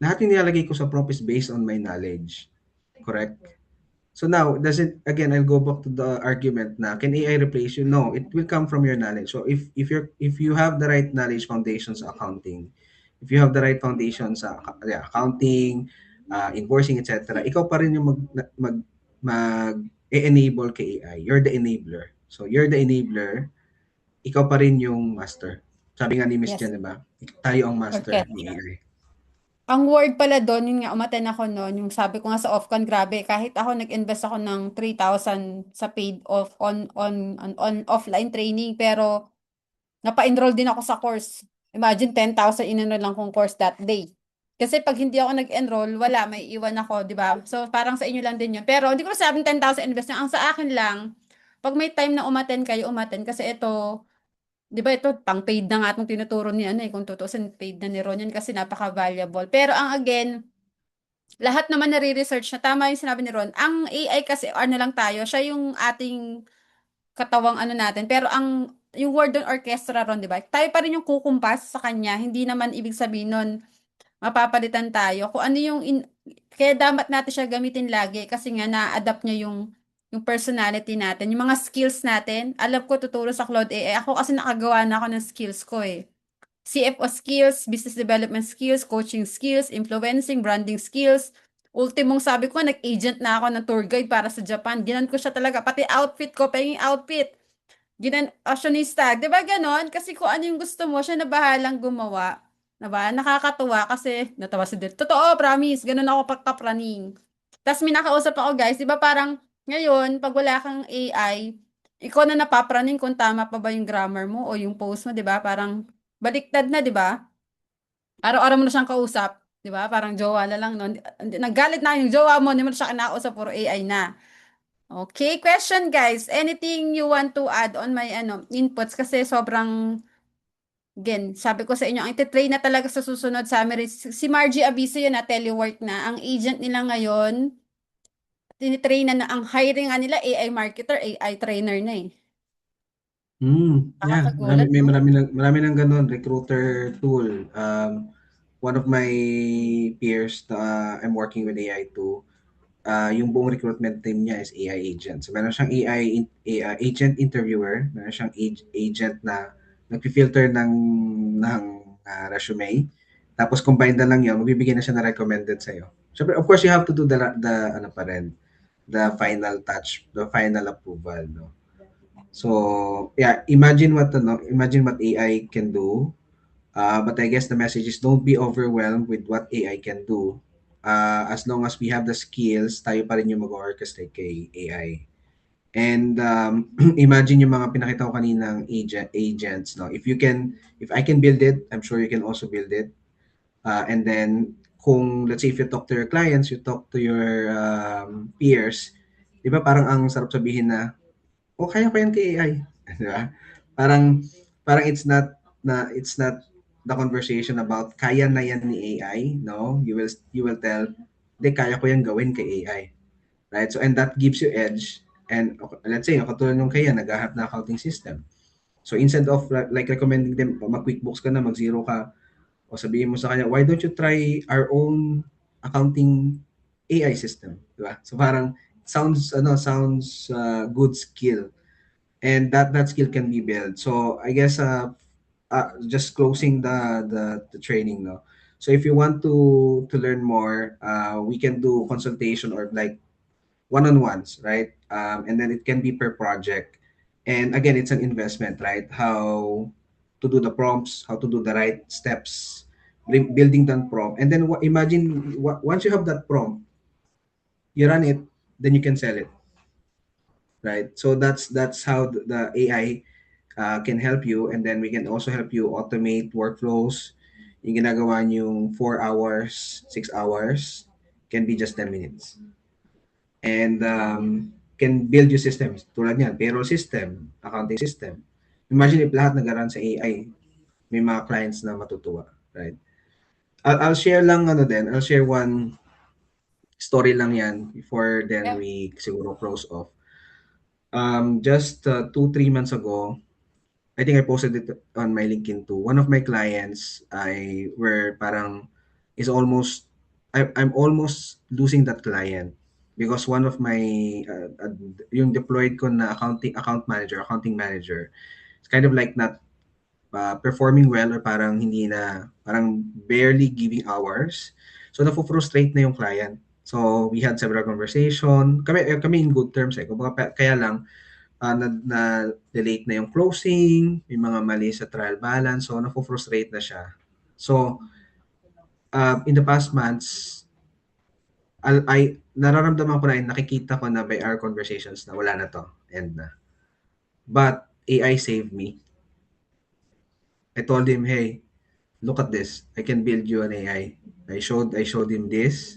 lahat yung nilalagay ko sa prompt is based on my knowledge. Correct? So now, again, I'll go back to the argument na, can AI replace you? No, it will come from your knowledge. So if you have the right knowledge foundation sa accounting, if you have the right foundation sa accounting, invoicing, etc., ikaw pa rin yung mag-enable kay AI. You're the enabler. So you're the enabler, ikaw pa rin yung master. Sabi nga ni Miss Jen, diba? Tayo ang master ni AI. Ang word pala doon, yun nga, umaten ako noon, yung sabi ko nga sa Ofcon, grabe, kahit ako nag-invest ako ng 3,000 sa paid on offline training, pero napa-enroll din ako sa course. Imagine 10,000 in-enroll lang kong course that day. Kasi pag hindi ako nag-enroll, wala, may iwan ako, di ba? So, parang sa inyo lang din yun. Pero, hindi ko masabing 10,000 invest. Ang sa akin lang, pag may time na umaten kayo, umaten. Kasi ito, 'Di ba ito, pang paid na nga itong tinuturo ni ano eh, kung tutuusin, paid na ni Ron yan kasi napaka-valuable. Pero ang again, lahat naman nare-research na tama yung sinabi ni Ron. Ang AI kasi, ano lang tayo, siya yung ating katawang ano natin. Pero yung word on orchestra Ron, 'di ba? Tayo pa rin yung kukumpas sa kanya. Hindi naman ibig sabihin nun, mapapalitan tayo. Kung ano kaya dapat natin siya gamitin lagi kasi nga na-adapt niya yung personality natin, yung mga skills natin. Alam ko tuturo sa Claude AI. Ako kasi nakagawa na ako ng skills ko eh. CFO skills, business development skills, coaching skills, influencing, branding skills. Ultimong sabi ko, nag-agent na ako ng tour guide para sa Japan. Ginan ko siya talaga. Pati outfit ko, penging outfit. Fashionista, 'di ba gano'n? Kasi kung ano yung gusto mo, siya na bahalang gumawa. 'Di ba? Nakakatuwa kasi natawa si Del. Totoo, promise. Ganun ako pagka-praning. Tapos may nakausap ako, guys. 'Di ba parang ngayon, pag wala kang AI, ikaw na napapraning kung tama pa ba yung grammar mo o yung post mo, 'di ba? Parang baliktad na, 'di ba? Araw-araw mo na siyang kausap, 'di ba? Parang jowa na lang noon. Naggalit na yung jowa mo, hindi mo na siya kinakausap, puro AI na. Okay, question guys. Anything you want to add on my inputs kasi sobrang again, sabi ko sa inyo, ang ititrain na talaga sa susunod summary. Si Margie Abiso yun na telework na. Ang agent nila ngayon, tinitrain na ang hiring nga nila AI marketer, AI trainer na eh. Yeah, Nakakagulat, no? marami ng ganun, recruiter tool. One of my peers na I'm working with AI too, yung buong recruitment team niya is AI agent. So meron siyang AI agent interviewer, meron siyang agent na nagfi-filter ng resume. Tapos combine na lang 'yon, magbibigay na siya ng recommended sa iyo. Syempre, of course, you have to do the ano pa rin, the final touch, the final approval, no. So, yeah, imagine what AI can do. But I guess the message is don't be overwhelmed with what AI can do. As long as we have the skills, tayo pa rin yung mag-orchestrate kay AI. And imagine yung mga pinakita ko kaninang agents, no? If I can build it, I'm sure you can also build it. And then, let's say if you talk to your clients, you talk to your peers, di ba parang ang sarap sabihin na, oh, kaya ko yan kay AI. Di ba? Parang, parang it's not the conversation about kaya na yan ni AI, no? You will tell, hindi, kaya ko yan gawin kay AI. Right? So, and that gives you edge. And let's say, katulad nung kaya, naghahanap na accounting system. So, instead of like recommending them, mag-QuickBooks ka na, mag-zero ka, o sabihin mo sa kanya, why don't you try our own accounting AI system? Diba? So, parang, sounds good skill, and that skill can be built. So I guess just closing the training, no. So if you want to learn more, we can do consultation or like one-on-ones, right? And then it can be per project, and again, it's an investment, right? How to do the prompts, how to do the right steps, building that prompt, and then imagine once you have that prompt, you run it, then you can sell it, right? So that's how the AI can help you, and then we can also help you automate workflows. Yung ginagawa niyong 4 hours, 6 hours can be just 10 minutes. And can build your systems. Tulad niyan, payroll system, accounting system. Imagine if lahat nag-run sa AI, may mga clients na matutuwa, right? I'll share lang I'll share one story lang yan before then Yeah. we siguro close off. Just 2-3 months ago, I think I posted it on my LinkedIn too. One of my clients, I'm almost losing that client because one of my yung deployed ko na accounting manager, it's kind of like not performing well, or parang barely giving hours. So na-frustrate na yung client. So we had several conversation. Kami in good terms eh. Kaya lang na-delete na yung closing, may mga mali sa trial balance, so na-frustrate na siya. So, in the past months, nararamdaman ko na, nakikita ko na by our conversations na wala na to, end na. But, AI saved me. I told him, hey, look at this. I can build you an AI. I showed him this.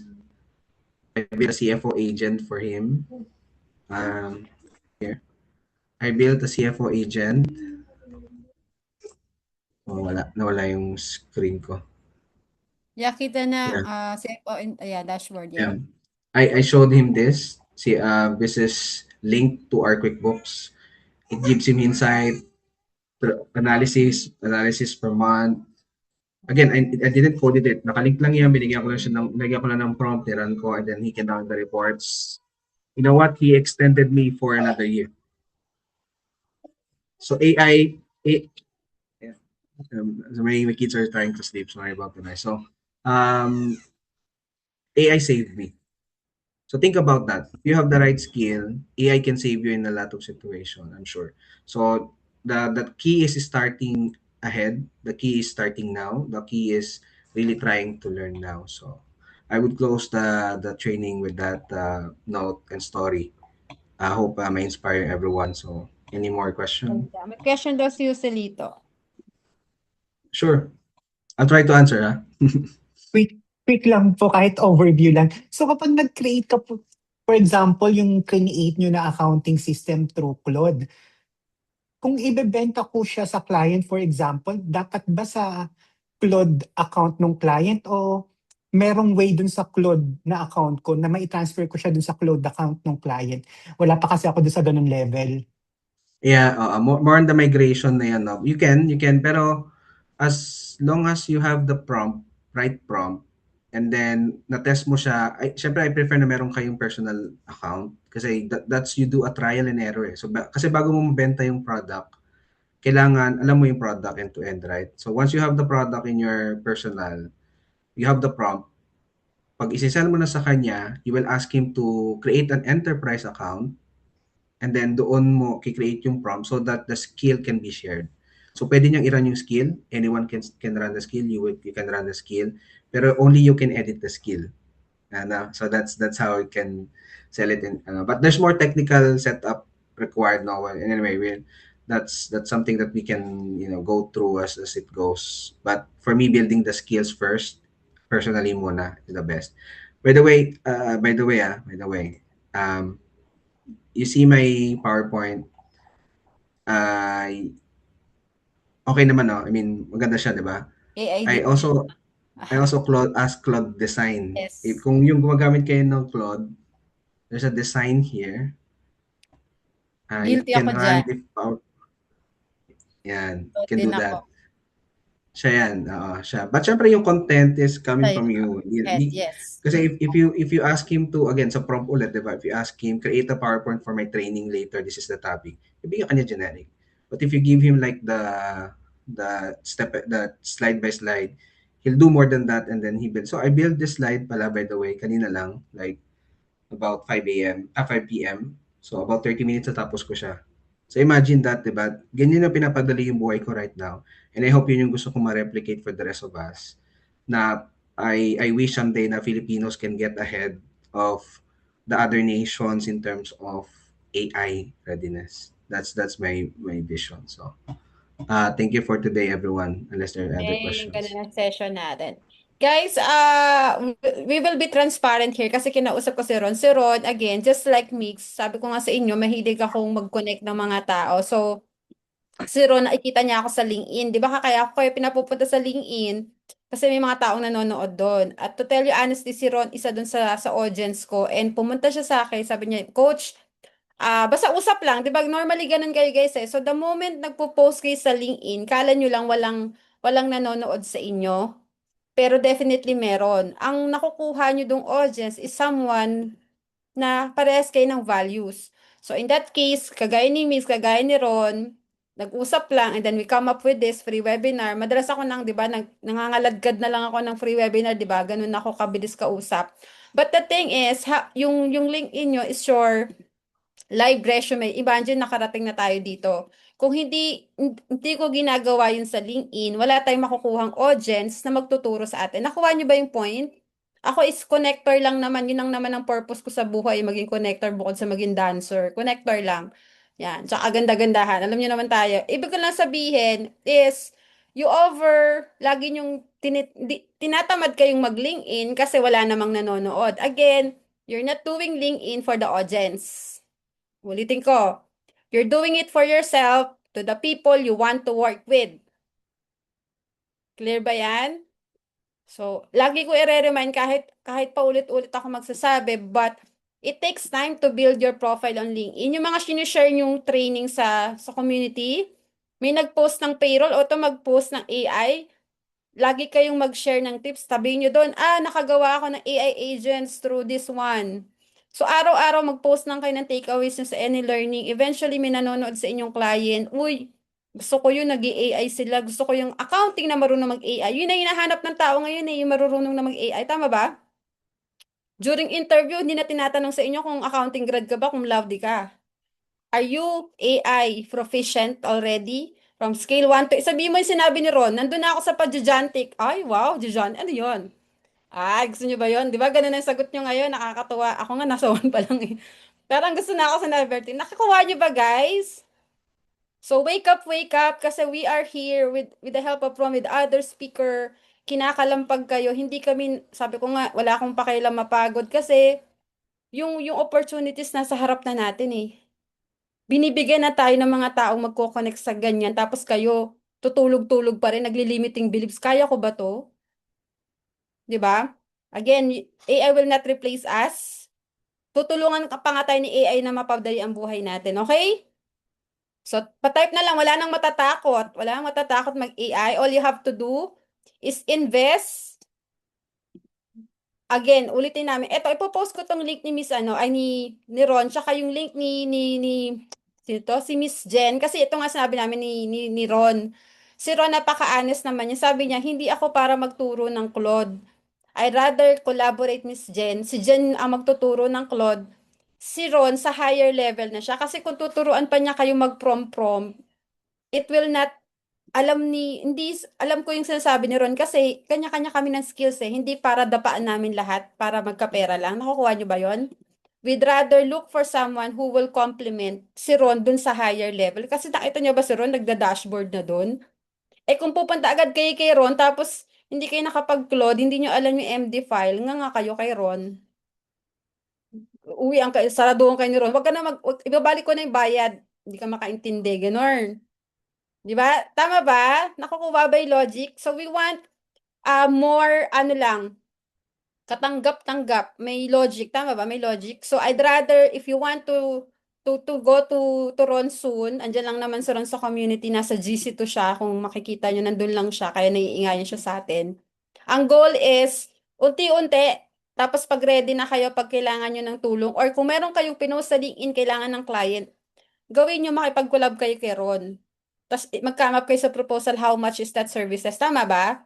I built a CFO agent for him. Here. I built a CFO agent. Oh, nawala yung screen ko. Yeah, kita na, Yeah. dashboard, yeah. Yeah. I showed him this. See, this is linked to our QuickBooks. It gives him insight, analysis per month. Again, I didn't code it. Nakalink lang yan. Binigyan ko lang ng prompt, niran ko, and then he can download the reports. You know what? He extended me for another year. So yeah. So my kids are trying to sleep. Sorry about that. So AI saved me. So think about that. If you have the right skill, AI can save you in a lot of situations, I'm sure. So the key is starting ahead. The key is starting now. The key is really trying to learn now. So I would close the training with that note and story. I hope may inspire everyone. So any more questions? Ganda. May question daw si Joselito. Sure. I'll try to answer. Quick lang po, kahit overview lang. So kapag nag-create ka po, for example, yung create nyo na accounting system through Claude, kung ibebenta ko siya sa client, for example, dapat ba sa Claude account ng client o merong way dun sa Claude na account ko na mai-transfer ko siya dun sa Claude account ng client? Wala pa kasi ako dun sa ganun level. Yeah, more on the migration na yan. No? You can, pero as long as you have the right prompt, and then na-test mo siya, syempre I prefer na meron kayong personal account kasi that's you do a trial and error. So kasi bago mo mabenta yung product, kailangan alam mo yung product end to end, right? So once you have the product in your personal, you have the prompt, pag isisell mo na sa kanya, you will ask him to create an enterprise account. And then doon mo ki-create yung prompt so that the skill can be shared. So pwede niyang i-run yung skill, anyone can run the skill, you can run the skill, pero only you can edit the skill. And so that's how you can sell it in but there's more technical setup required now. And anyway, that's something that we can go through as it goes. But for me, building the skills first, personally muna is the best. By the way, you see my PowerPoint. Okay naman, no? I mean, maganda siya, di ba? I also ask Claude design. Yes. Kung yung gumagamit kayo ng Claude, there's a design here. You Guilty can ako run dyan. if yan, So, can do din that. ako. Siya yan, siya. But syempre yung content is coming from you. Yes. Kasi if you ask him to, again, sa prompt ulit, di ba? If you ask him, create a PowerPoint for my training later, this is the topic. Ibigay kanya generic. But if you give him like the slide by slide, he'll do more than that and then he build. So I built this slide pala, by the way, kanina lang, like about 5 p.m. So about 30 minutes natapos ko siya. So imagine that, diba? Ganyan na pinapadali yung buhay ko right now. And I hope yun yung gusto ko ma-replicate for the rest of us. Na I wish someday na Filipinos can get ahead of the other nations in terms of AI readiness. That's my vision. So thank you for today, everyone. Unless there are other questions. Ganun ang session natin. Guys, we will be transparent here kasi kinausap ko si Ron. Si Ron, again, just like Mix, sabi ko nga sa inyo, mahilig akong mag-connect ng mga tao. So, si Ron, nakikita niya ako sa LinkedIn. Di ba kaya ako kayo pinapupunta sa LinkedIn? Kasi may mga taong nanonood doon. At to tell you honestly, si Ron, isa doon sa audience ko. And pumunta siya sa akin, sabi niya, Coach, basta usap lang. Di ba normally ganun kayo guys eh. So the moment nagpo-post kayo sa LinkedIn, kala nyo lang walang nanonood sa inyo. Pero definitely meron. Ang nakukuha nyo dong audience is someone na parehas kayo ng values. So in that case, kagaya ni Miss, kagaya ni Ron, nag-usap lang and then we come up with this free webinar. Madalas ako di ba, nangangaladkad na lang ako ng free webinar, di ba? Ganun ako kabilis kausap. But the thing is, yung LinkedIn nyo is your live resume. Imagine nakarating na tayo dito. Kung hindi ko ginagawa yun sa LinkedIn, wala tayong makukuhang audience na magtuturo sa atin. Nakuha niyo ba yung point? Ako is connector lang naman. Yun lang naman ang purpose ko sa buhay, maging connector bukod sa maging dancer. Connector lang. Yan. Tsaka ganda-gandahan. Alam niyo naman tayo. Ibig ko lang sabihin is, lagi yung tinatamad kayong mag-LinkedIn kasi wala namang nanonood. Again, you're not doing LinkedIn for the audience. Ulitin ko, you're doing it for yourself, to the people you want to work with. Clear ba yan? So, lagi ko i-remind kahit paulit-ulit ako magsasabi, but it takes time to build your profile on LinkedIn. Yung mga sinishare yung training sa community, may nag-post ng payroll o to mag-post ng AI, lagi kayong mag-share ng tips. Sabihin nyo doon, nakagawa ako ng AI agents through this one. So, araw-araw mag-post lang kayo ng takeaways nyo sa any learning. Eventually, may nanonood sa inyong client. Uy, gusto ko yung nag-AI sila. Gusto ko yung accounting na marunong mag-AI. Yun na hinahanap ng tao ngayon yung marunong na mag-AI. Tama ba? During interview, hindi na tinatanong sa inyo kung accounting grad ka ba, kung laude ka. Are you AI proficient already? From scale 1 to... Sabihin mo yung sinabi ni Ron, nandun na ako sa Pajajantic. Ay, wow, Jajan, ano yun? Gusto nyo ba yun? Di ba ganun ang sagot nyo ngayon? Nakakatuwa. Ako nga, nasa 1 pa lang eh. Pero ang gusto na ako sa number 10. Nakakuha nyo ba, guys? So, wake up, kasi we are here with the help of Ron, with other speaker. Kinakalampag kayo. Hindi kami, sabi ko nga, wala akong pakialam mapagod kasi yung opportunities nasa harap na natin eh. Binibigyan na tayo ng mga taong magko-connect sa ganyan, tapos kayo, tutulog-tulog pa rin, nagli-limiting beliefs. Kaya ko ba to? Di ba? Again, AI will not replace us. Tutulungan pa nga tayo ni AI na mapadali ang buhay natin, okay? So, patype na lang, wala nang matatakot. Wala nang matatakot mag-AI. All you have to do is invest. Again, ulitin namin. Ito, ipopost ko tong link ni Miss ni Ron, tsaka yung link sino to? Si Miss Jen. Kasi ito nga sinabi namin ni Ron. Si Ron, napaka-honest naman niya. Sabi niya, hindi ako para magturo ng Claude. I'd rather collaborate Miss Jen. Si Jen ang magtuturo ng Claude. Si Ron, sa higher level na siya. Kasi kung tuturuan pa niya kayo mag-prom-prom, it will not hindi, alam ko yung sinasabi ni Ron kasi kanya-kanya kami ng skills eh. Hindi para dapaan namin lahat para magkapera lang. Nakukuha niyo ba yon? We'd rather look for someone who will complement si Ron dun sa higher level. Kasi nakita niyo ba si Ron nagda-dashboard na dun? Eh kung pupunta agad kayo kay Ron tapos hindi kayo nakapag-cloud, hindi niyo alam yung MD file, nga kayo kay Ron. Uwi ang saraduhan kayo ni Ron. Ibabalik ko na yung bayad. Hindi ka makaintindi, ganon. Di ba? Tama ba? Nakukuha ba yung logic? So we want more, katanggap-tanggap. May logic. Tama ba? May logic. So I'd rather, if you want to go to Ron soon, andyan lang naman si Ron sa community, nasa GC2 siya. Kung makikita nyo, nandun lang siya. Kaya naiingayan siya sa atin. Ang goal is, unti-unti, tapos pag ready na kayo, pag kailangan nyo ng tulong, or kung meron kayong pinost sa LinkedIn, kailangan ng client, gawin nyo makipag-collab kayo kay Ron. Tapos mag-come up kayo sa proposal, how much is that services? Tama ba?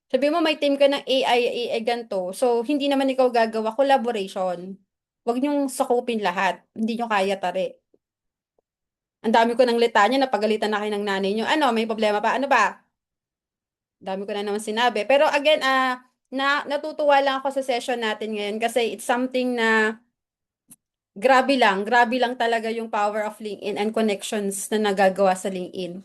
Sabi mo may team ka ng AI ganito. So, hindi naman ikaw gagawa. Collaboration. Huwag niyong sakupin lahat. Hindi niyo kaya tari. Ang dami ko ng litanya, napagalitan na kayo ng nanay niyo. Ano, may problema pa? Ano ba? Dami ko na naman sinabi. Pero again, natutuwa lang ako sa session natin ngayon kasi it's something na grabe lang talaga yung power of LinkedIn and connections na nagagawa sa LinkedIn.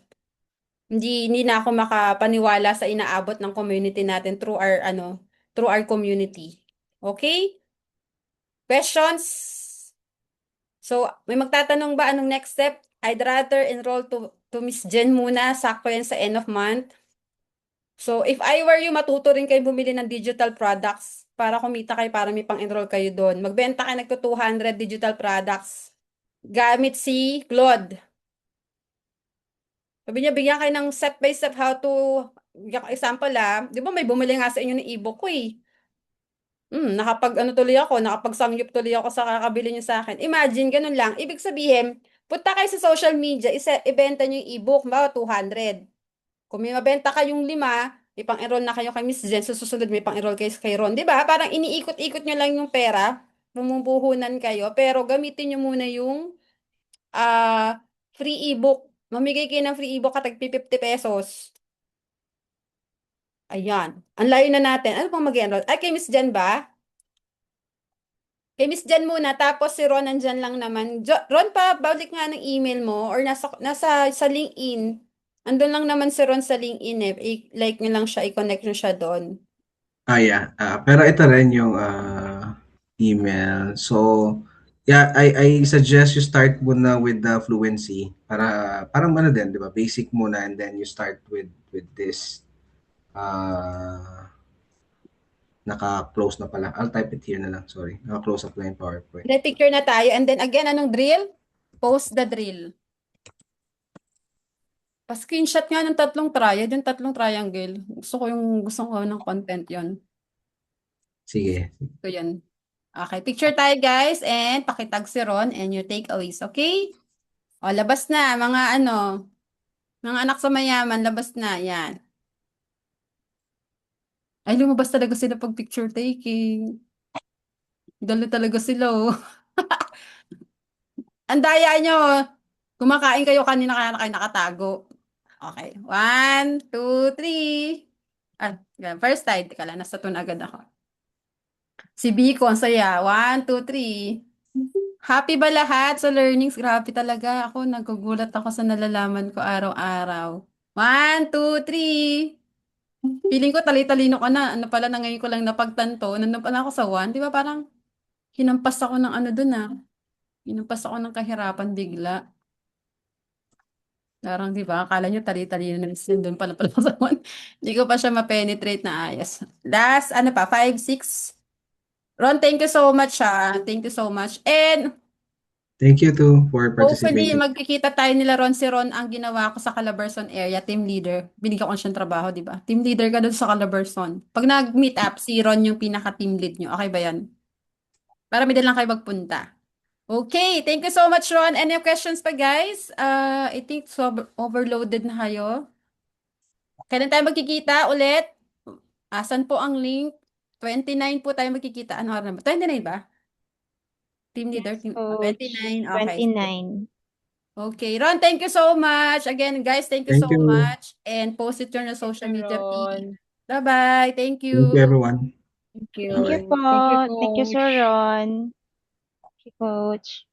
Hindi na ako makapaniwala sa inaabot ng community natin through our community. Okay? Questions? So, may magtatanong ba anong next step? I'd rather enroll to Miss Jen muna, sakto yan sa end of month. So, if I were you, matuto rin kayo bumili ng digital products para kumita kayo, para may pang-enroll kayo doon. Magbenta kayo nagto 200 digital products. Gamit si Claude. Sabi niya, bigyan kayo ng step by step how to, example di ba may bumili nga sa inyo ng ebook ko eh. Nakapagsangyup tuloy ako sa kakabili niyo sa akin. Imagine, ganun lang. Ibig sabihin, punta kayo sa social media, ibenta niyo yung ebook, ba 200. Kung may mabenta kayong 5, may pang-enroll na kayo kay Miss Jen, sa susunod may pang-enroll kayo kay Ron. Di ba? Parang iniikot-ikot nyo lang yung pera, bumubuhunan kayo, pero gamitin nyo muna yung free ebook. Mamigay kayo ng free ebook katag 50 pesos. Ayan. Ang layo na natin. Ano pang mag-enroll? Ay, kay Miss Jen ba? Kay Miss Jen muna, tapos si Ron nandyan lang naman. Ron, balik nga ng email mo or nasa sa LinkedIn. Andun lang naman si Ron sa LinkedIn eh. Like nyo lang siya, i-connect nyo siya doon. Yeah. Pero ito rin yung email. So, yeah, I suggest you start muna with the fluency para parang din, 'di ba? Basic muna and then you start with this Naka-close na pala. I'll type it here na lang. Sorry. Naka-close up na yung PowerPoint. Then picture na tayo. And then again, anong drill? Post the drill. Pa-screenshot nga ng tatlong triad, yung tatlong triangle. Gusto ko ng content yon. Sige. So yan. Okay, picture tayo guys and pakitag si Ron and your takeaways, okay? O, labas na, mga anak sa mayaman, labas na, yan. Ay, lumabas talaga sila pag picture taking. Dalo talaga sila, oh. Ang daya nyo, kumakain kayo kanina kaya na kayo nakatago. Okay, 1, 2, 3. Yan, first slide, teka lang, nasa tune agad ako. Si Biko, ang saya. 1, 2, 3. Happy ba lahat sa learnings? Grabe talaga. Ako, nagugulat ako sa nalalaman ko araw-araw. 1, 2, 3. Feeling ko tali-talino ka na. Ano pala na ngayon ko lang napagtanto. Nandun pala ako sa 1. Di ba parang hinampas ako ng dun Hinampas ako ng kahirapan bigla. Parang di ba, akala nyo tali-talino na nandun pala ako sa 1. Hindi ko pa siya ma-penetrate na ayos. Last, 5, 6. Ron, thank you so much Thank you so much. And Thank you too for hopefully participating. magkikita tayo nila Ron. Si Ron ang ginawa ko sa Calabarzon area, team leader. Binigyan ko siyang trabaho, di ba? Team leader ka doon sa Calabarzon. Pag nag-meet up, si Ron yung pinaka-team lead nyo. Okay ba yan? Para may lang kayo magpunta. Okay, thank you so much Ron. Any questions pa guys? I think overloaded na kayo. Kailan tayo magkikita ulit? Asan po ang link? 29 po tayo magkikita. Ano oras na ba? 29 ba? Team leader? Coach. 29. Okay. 29. Okay. Ron, thank you so much. Again, guys, thank you Thank so you. much. And post it on your social media feed. Bye-bye. Thank Thank you you. everyone. Thank you Bye-bye. po. Thank you, Sir Ron. Thank you, Coach.